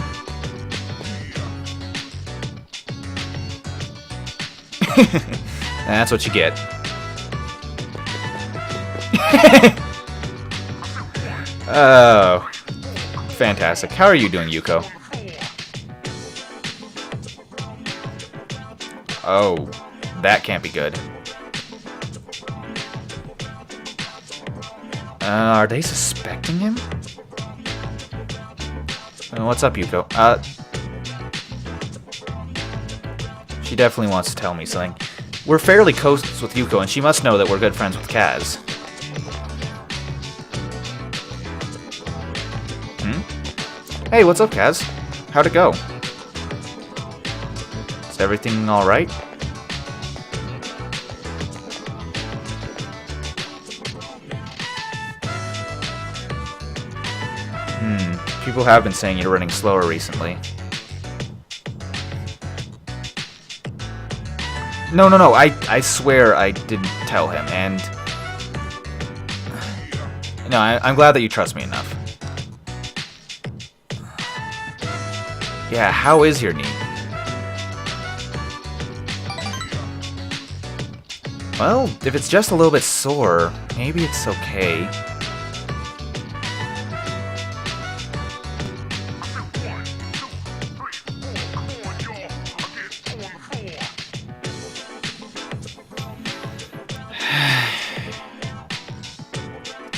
And that's what you get. Oh. Fantastic. How are you doing, Yuko? Oh. That can't be good. Are they suspecting him? What's up, Yuko? She definitely wants to tell me something. We're fairly close with Yuko, and she must know that we're good friends with Kaz. Hey, what's up, Kaz? How'd it go? Is everything alright? People have been saying you're running slower recently. No, I swear I didn't tell him, and... No, I'm glad that you trust me enough. Yeah, how is your knee? Well, if it's just a little bit sore, maybe it's okay.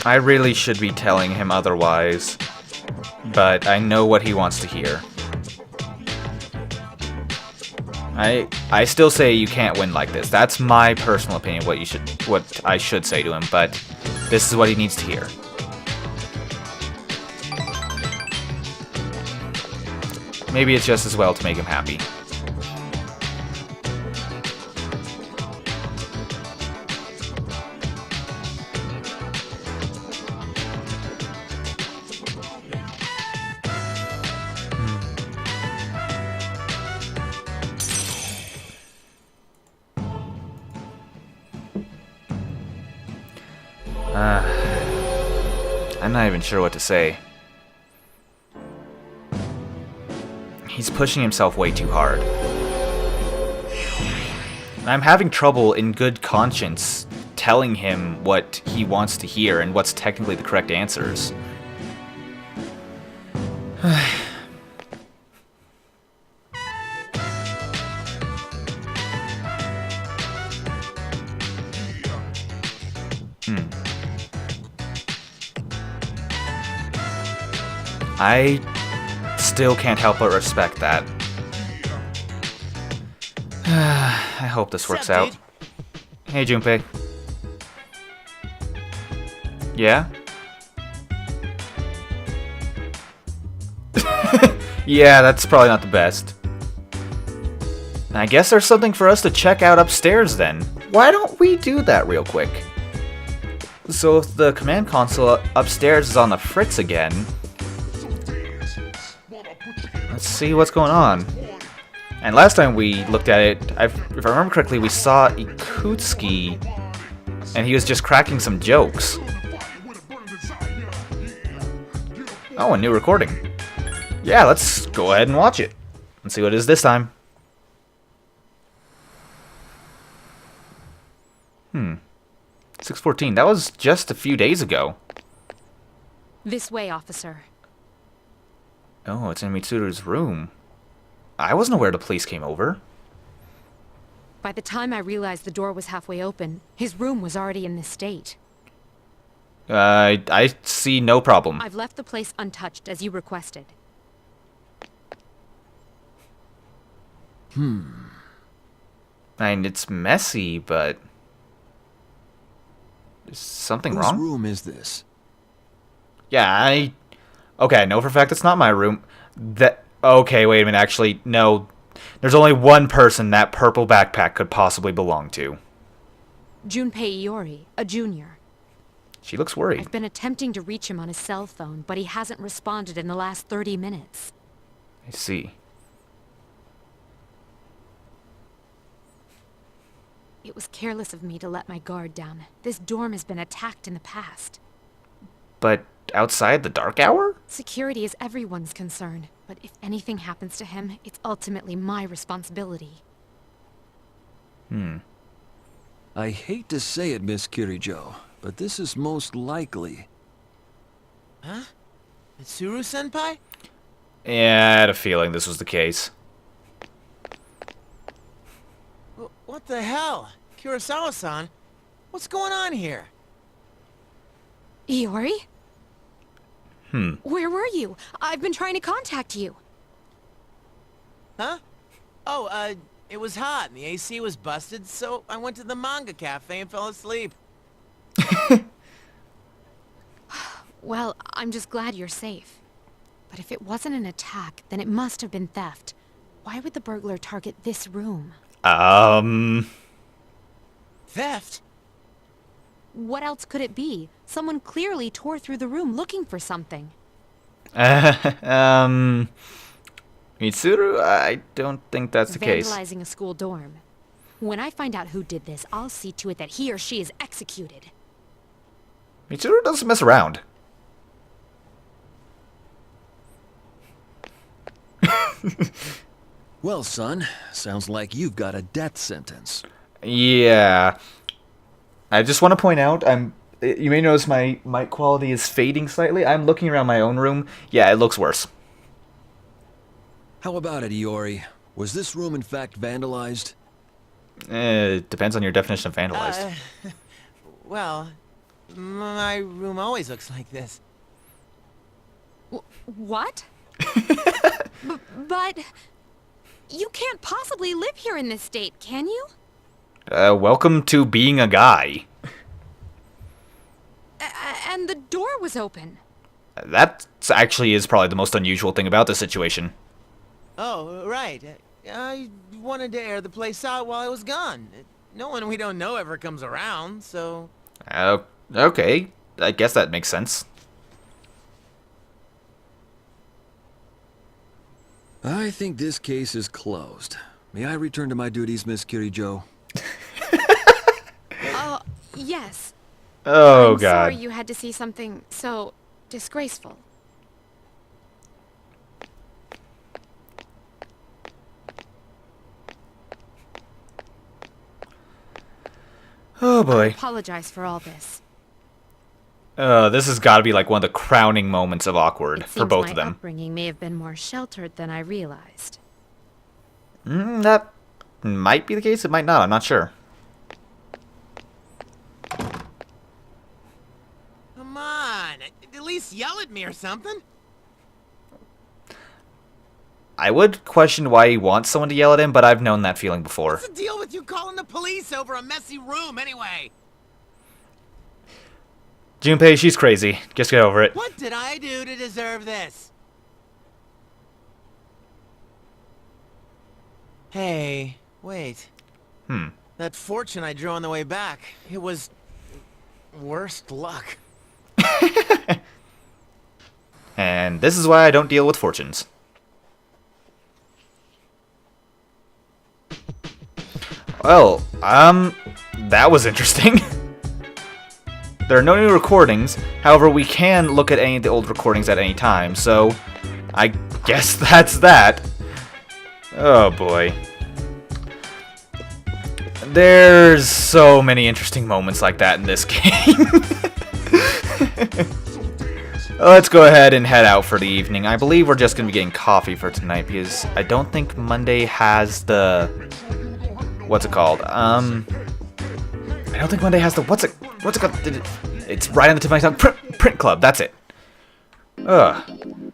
I really should be telling him otherwise, but I know what he wants to hear. I still say you can't win like this. That's my personal opinion, what I should say to him, but this is what he needs to hear. Maybe it's just as well to make him happy. I'm not even sure what to say. He's pushing himself way too hard. I'm having trouble in good conscience telling him what he wants to hear and what's technically the correct answers. I still can't help but respect that. I hope this works out. Hey, Junpei. Yeah? Yeah, that's probably not the best. I guess there's something for us to check out upstairs then. Why don't we do that real quick? So if the command console upstairs is on the fritz again... Let's see what's going on. And last time we looked at it, if I remember correctly, we saw Ikutsuki, and he was just cracking some jokes. Oh, a new recording. Yeah, let's go ahead and watch it. Let's see what it is this time. 6:14. That was just a few days ago. This way, officer. Oh, it's in Mitsuru's room. I wasn't aware the police came over. By the time I realized the door was halfway open, his room was already in this state. I see no problem. I've left the place untouched, as you requested. I mean, it's messy, but... Is something Whose wrong? room is this? Yeah, Okay, I know for a fact it's not my room. Okay, wait a minute, actually, no. There's only one person that purple backpack could possibly belong to. Junpei Iori, a junior. She looks worried. I've been attempting to reach him on his cell phone, but he hasn't responded in the last 30 minutes. I see. It was careless of me to let my guard down. This dorm has been attacked in the past. But outside the dark hour? Security is everyone's concern, but if anything happens to him, it's ultimately my responsibility. I hate to say it, Miss Kirijo, but this is most likely. Huh? Mitsuru-senpai? Yeah, I had a feeling this was the case. What the hell? Kurosawa-san? What's going on here? Iori? Where were you? I've been trying to contact you. Huh? Oh, it was hot and the AC was busted, so I went to the manga cafe and fell asleep. Well, I'm just glad you're safe. But if it wasn't an attack, then it must have been theft. Why would the burglar target this room? Theft? What else could it be? Someone clearly tore through the room looking for something. Mitsuru? I don't think that's the case. Vandalizing a school dorm. When I find out who did this, I'll see to it that he or she is executed. Mitsuru doesn't mess around. Well, son, sounds like you've got a death sentence. Yeah. I just want to point out, you may notice my mic quality is fading slightly. I'm looking around my own room. Yeah, it looks worse. How about it, Iori? Was this room in fact vandalized? It depends on your definition of vandalized. Well, my room always looks like this. What? But... You can't possibly live here in this state, can you? Welcome to being a guy. And the door was open. That actually is probably the most unusual thing about this situation. Oh, right. I wanted to air the place out while I was gone. No one we don't know ever comes around, so... Okay. I guess that makes sense. I think this case is closed. May I return to my duties, Miss Kirijo? Yes. Oh, I'm God. sorry you had to see something so disgraceful. Oh, I boy. apologize for all this. This has got to be like one of the crowning moments of awkward It for seems both my of them. upbringing may have been more sheltered than I realized. That might be the case. It might not. I'm not sure. Come on, at least yell at me or something. I would question why he wants someone to yell at him, but I've known that feeling before. What's the deal with you calling the police over a messy room anyway? Junpei, she's crazy. Just get over it. What did I do to deserve this? Hey, wait. That fortune I drew on the way back, it was... worst luck. And this is why I don't deal with fortunes. Well, that was interesting. There are no new recordings, however we can look at any of the old recordings at any time, so I guess that's that. Oh boy. There's so many interesting moments like that in this game. Let's go ahead and head out for the evening. I believe we're just going to be getting coffee for tonight because I don't think Monday has the... What's it called? I don't think Monday has the... What's it called? It's right on the tip of my tongue. Print Club, that's it. Ugh.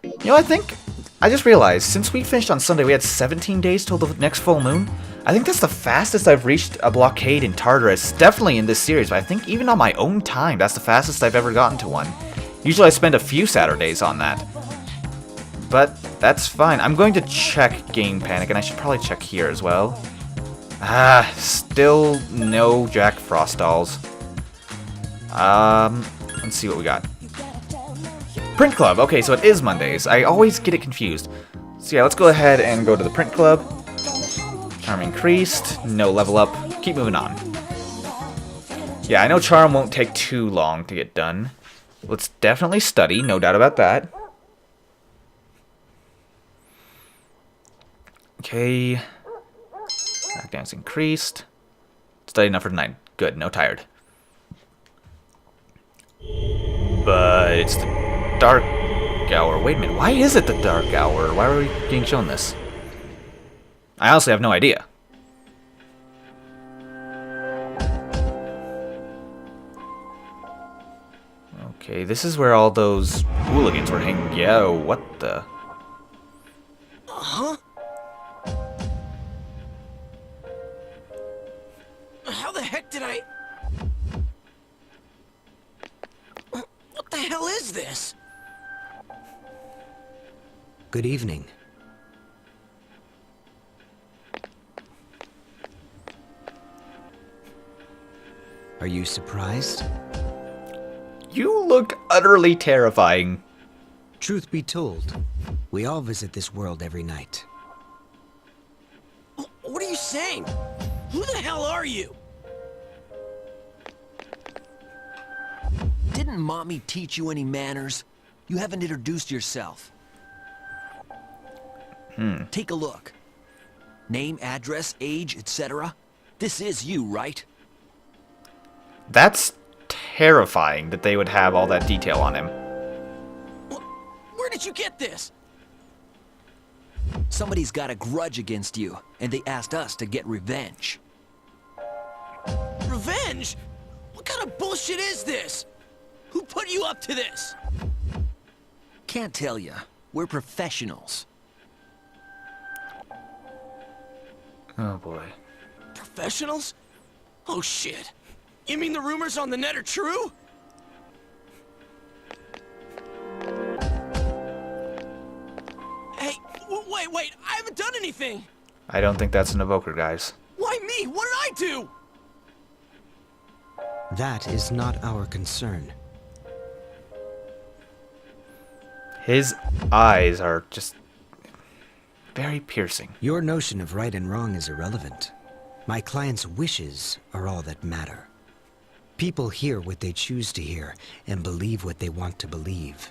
You know, I just realized, since we finished on Sunday, we had 17 days till the next full moon. I think that's the fastest I've reached a blockade in Tartarus, definitely in this series, but I think even on my own time, that's the fastest I've ever gotten to one. Usually I spend a few Saturdays on that. But that's fine. I'm going to check Game Panic, and I should probably check here as well. Ah, still no Jack Frost dolls. Let's see what we got. Print Club. Okay, so it is Mondays. I always get it confused. So yeah, let's go ahead and go to the Print Club. Charm increased. No level up. Keep moving on. Yeah, I know Charm won't take too long to get done. Let's definitely study, no doubt about that. Okay. Knockdown's increased. Study enough for tonight. Good, no tired. But it's the dark hour. Wait a minute, why is it the dark hour? Why are we getting shown this? I honestly have no idea. Okay, this is where all those hooligans were hanging. Yo, what the? Huh? How the heck did I... What the hell is this? Good evening. Are you surprised? You look utterly terrifying. Truth be told, we all visit this world every night. What are you saying? Who the hell are you? Didn't Mommy teach you any manners? You haven't introduced yourself. Take a look. Name, address, age, etc. This is you, right? That's terrifying that they would have all that detail on him. Where did you get this? Somebody's got a grudge against you, and they asked us to get revenge. Revenge? What kind of bullshit is this? Who put you up to this? Can't tell ya. We're professionals. Oh boy. Professionals? Oh shit. You mean the rumors on the net are true? Hey, wait, I haven't done anything! I don't think that's an evoker, guys. Why me? What did I do? That is not our concern. His eyes are just very piercing. Your notion of right and wrong is irrelevant. My client's wishes are all that matter. People hear what they choose to hear and believe what they want to believe.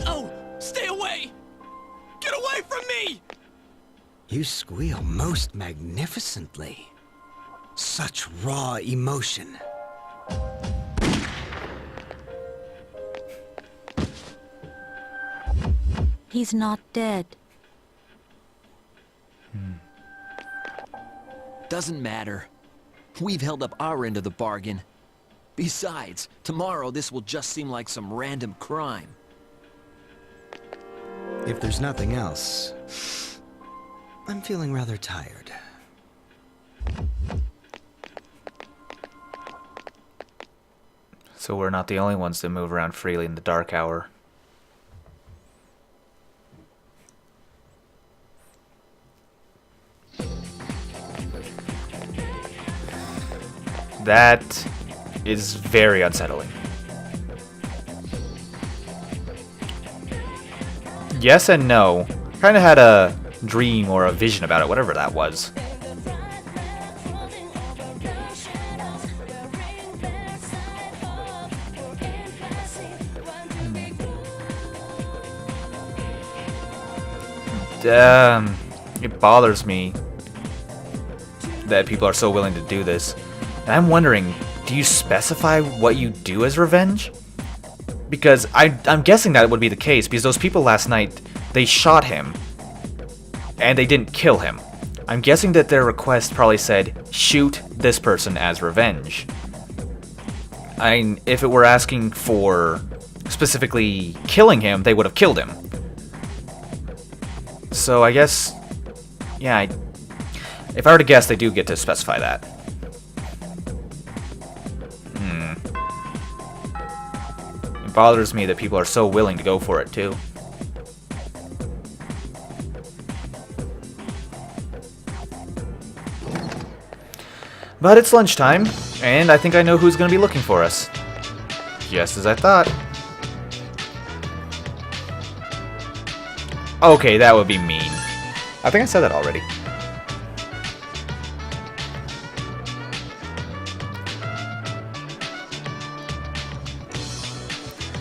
Oh, stay away! Get away from me! You squeal most magnificently. Such raw emotion. He's not dead. Doesn't matter. We've held up our end of the bargain. Besides, tomorrow this will just seem like some random crime. If there's nothing else, I'm feeling rather tired. So we're not the only ones that move around freely in the dark hour. That is very unsettling. Yes and no. Kind of had a dream or a vision about it, whatever that was. It bothers me that people are so willing to do this. And I'm wondering, do you specify what you do as revenge? Because I'm guessing that would be the case, because those people last night, they shot him, and they didn't kill him. I'm guessing that their request probably said, shoot this person as revenge. If it were asking for specifically killing him, they would have killed him. So I guess Yeah, if I were to guess, they do get to specify that. It bothers me that people are so willing to go for it, too. But it's lunchtime, and I think I know who's going to be looking for us. Just as I thought. Okay, that would be mean. I think I said that already.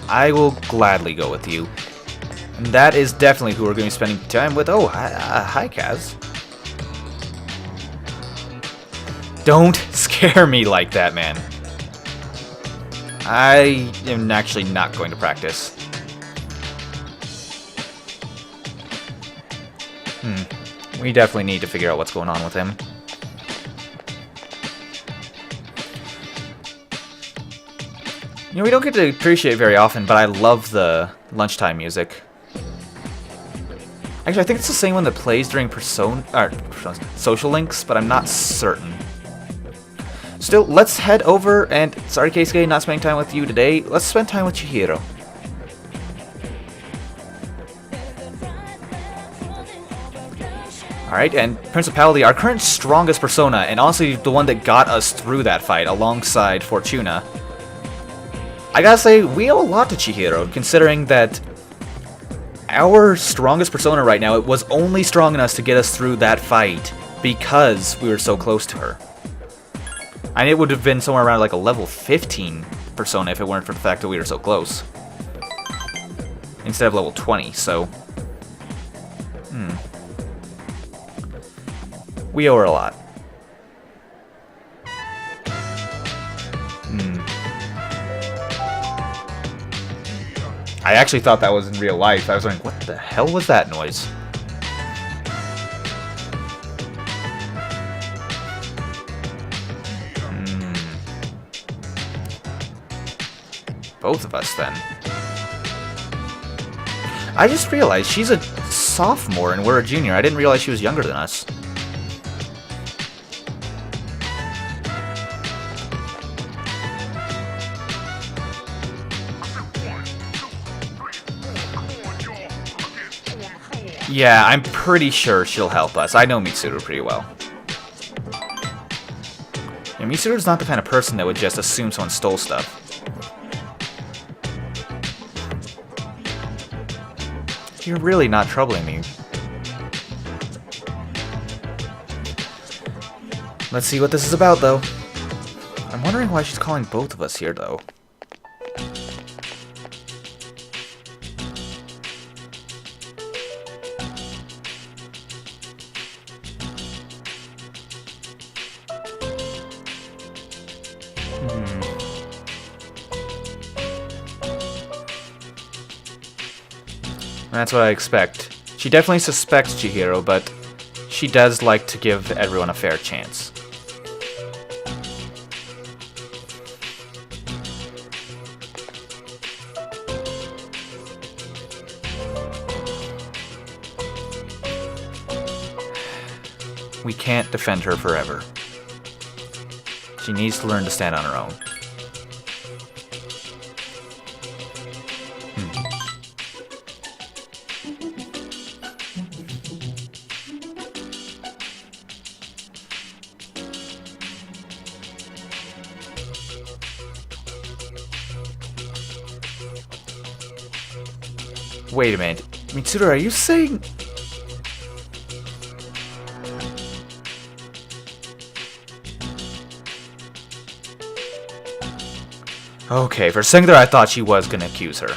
I will gladly go with you. And that is definitely who we're going to be spending time with. Oh, hi, Kaz. Don't scare me like that, man. I am actually not going to practice. We definitely need to figure out what's going on with him. You know, we don't get to appreciate it very often, but I love the lunchtime music. Actually, I think it's the same one that plays during Social Links, but I'm not certain. Still, let's head over, and sorry, Keisuke, not spending time with you today. Let's spend time with Chihiro. Alright, and Principality, our current strongest persona, and honestly the one that got us through that fight alongside Fortuna. I gotta say, we owe a lot to Chihiro, considering that our strongest persona right now, it was only strong enough to get us through that fight because we were so close to her. And it would have been somewhere around like a level 15 persona if it weren't for the fact that we were so close. Instead of level 20, so... We owe her a lot. I actually thought that was in real life. I was like, what the hell was that noise? Both of us, then. I just realized she's a sophomore and we're a junior. I didn't realize she was younger than us. Yeah, I'm pretty sure she'll help us. I know Mitsuru pretty well. Yeah, Mitsuru's not the kind of person that would just assume someone stole stuff. You're really not troubling me. Let's see what this is about, though. I'm wondering why she's calling both of us here, though. That's what I expect. She definitely suspects Chihiro, but she does like to give everyone a fair chance. We can't defend her forever. She needs to learn to stand on her own. Wait a minute. Mitsuru, are you saying... Okay, for a second there I thought she was gonna accuse her.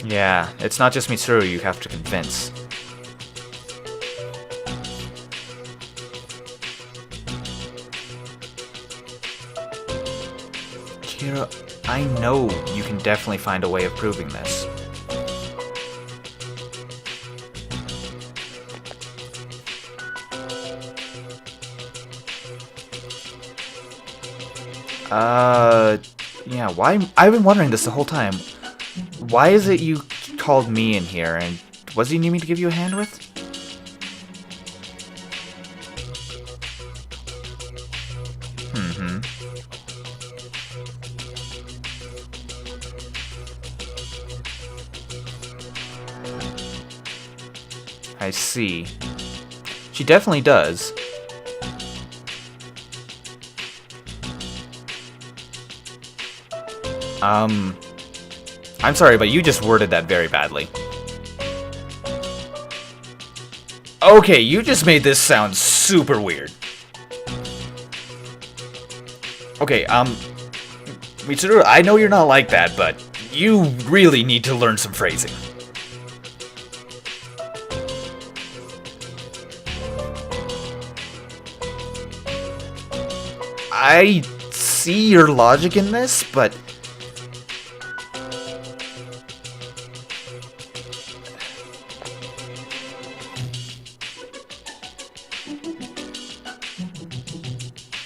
Yeah, it's not just Mitsuru you have to convince. Chihiro, I know you can definitely find a way of proving this. Yeah, why? I've been wondering this the whole time. Why is it you called me in here, and what does he need me to give you a hand with? I see. She definitely does. I'm sorry, but you just worded that very badly. Okay, you just made this sound super weird. Okay, Mitsuru, I know you're not like that, but you really need to learn some phrasing. I see your logic in this, but...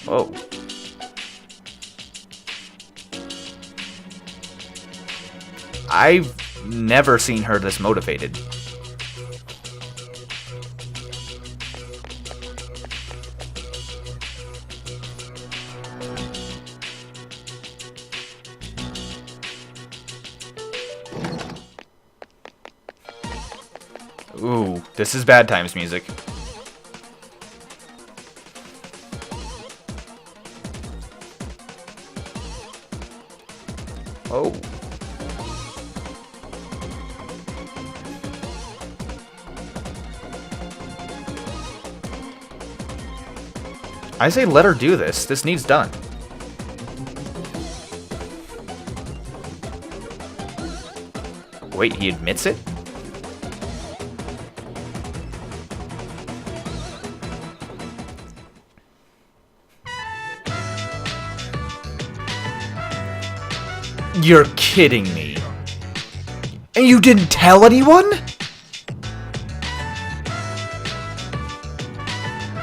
Oh. I've never seen her this motivated. Ooh, this is bad times music. Oh. I say let her do this. This needs done. Wait, he admits it? You're kidding me. And you didn't tell anyone?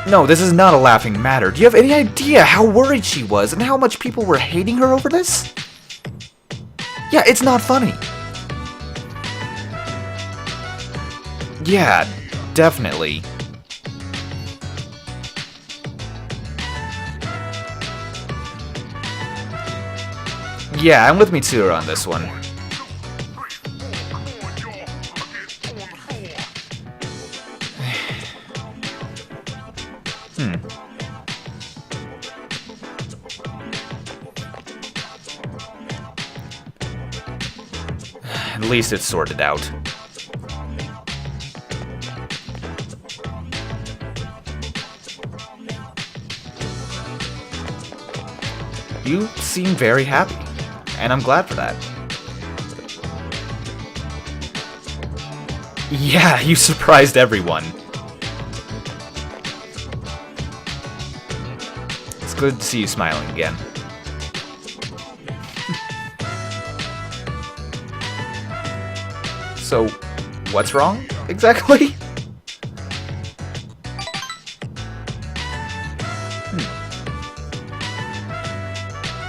No, this is not a laughing matter. Do you have any idea how worried she was and how much people were hating her over this? Yeah, it's not funny. Yeah, definitely. Yeah, I'm with Mitsuru on this one. At least it's sorted out. You seem very happy, and I'm glad for that. Yeah, you surprised everyone. It's good to see you smiling again. So, what's wrong, exactly?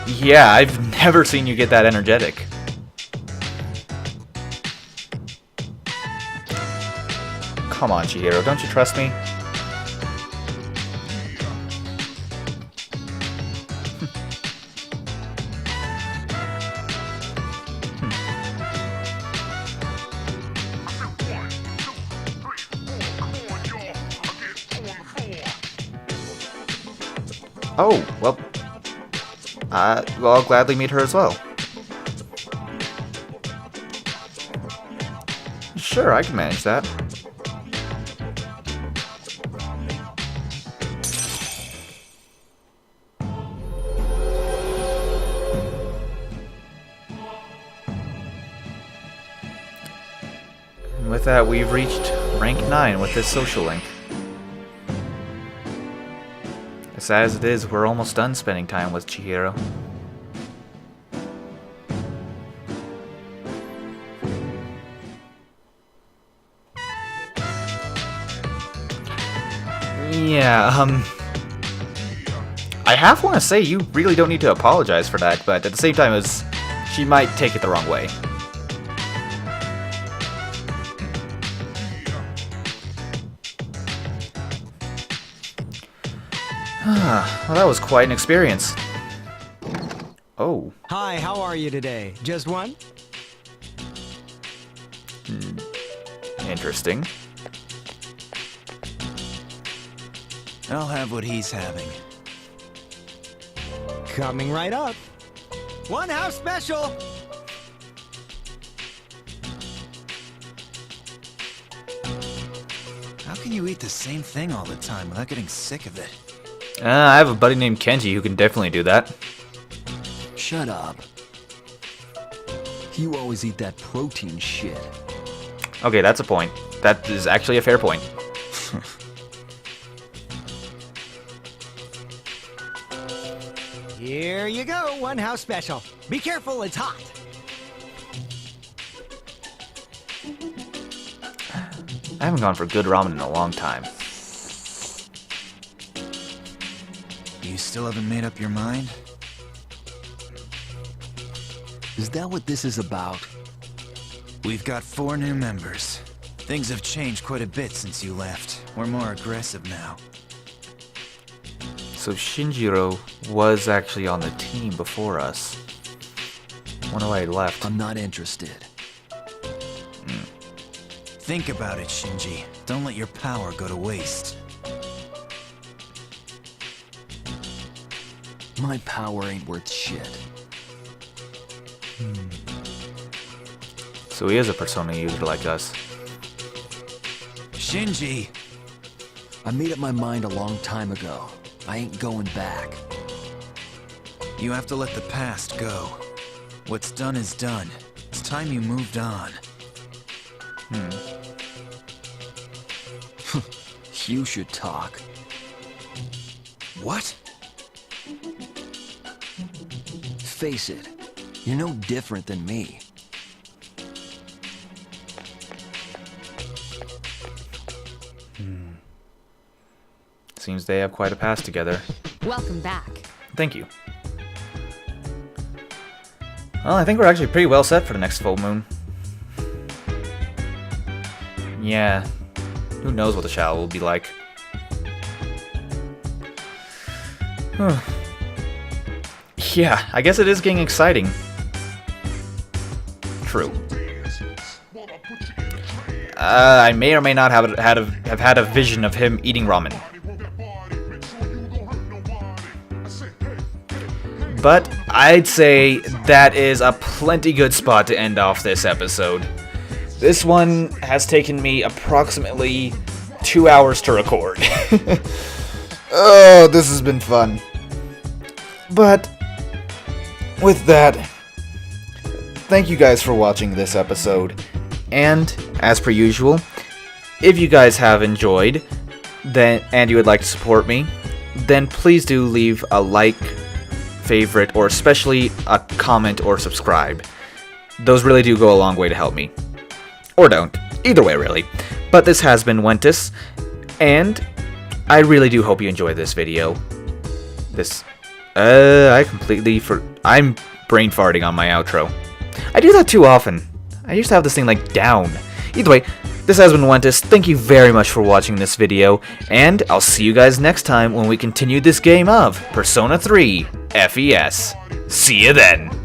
Yeah, I've never seen you get that energetic. Come on, Chihiro, don't you trust me? Oh, well, I'll gladly meet her as well. Sure, I can manage that. And with that, we've reached rank 9 with this social link. As sad as it is, we're almost done spending time with Chihiro. Yeah, I half want to say you really don't need to apologize for that, but at the same time, she might take it the wrong way. Well, that was quite an experience. Oh. Hi, how are you today? Just one? Interesting. I'll have what he's having. Coming right up. One house special! How can you eat the same thing all the time without getting sick of it? I have a buddy named Kenji who can definitely do that. Shut up. You always eat that protein shit. Okay, that's a point. That is actually a fair point. Here you go, one house special. Be careful, it's hot. I haven't gone for good ramen in a long time. You still haven't made up your mind? Is that what this is about? We've got 4 new members. Things have changed quite a bit since you left. We're more aggressive now. So Shinjiro was actually on the team before us. Wonder why he left. I'm not interested. Think about it, Shinji. Don't let your power go to waste. My power ain't worth shit. So he is a Persona user like us. Shinji! I made up my mind a long time ago. I ain't going back. You have to let the past go. What's done is done. It's time you moved on. You should talk. What? Face it, you're no different than me. Seems they have quite a past together. Welcome back. Thank you. Well, I think we're actually pretty well set for the next full moon. Yeah. Who knows what the shower will be like. Yeah, I guess it is getting exciting. True. I may or may not have had a vision of him eating ramen. But I'd say that is a plenty good spot to end off this episode. This one has taken me approximately 2 hours to record. Oh, this has been fun. But with that, thank you guys for watching this episode. And as per usual, if you guys have enjoyed and you would like to support me, then please do leave a like, favorite, or especially a comment or subscribe. Those really do go a long way to help me. Or don't. Either way, really. But this has been Wentis, and I really do hope you enjoyed this video. I'm brain farting on my outro. I do that too often. I used to have this thing like down. Either way, this has been Wentis. Thank you very much for watching this video, and I'll see you guys next time when we continue this game of Persona 3 FES. See you then!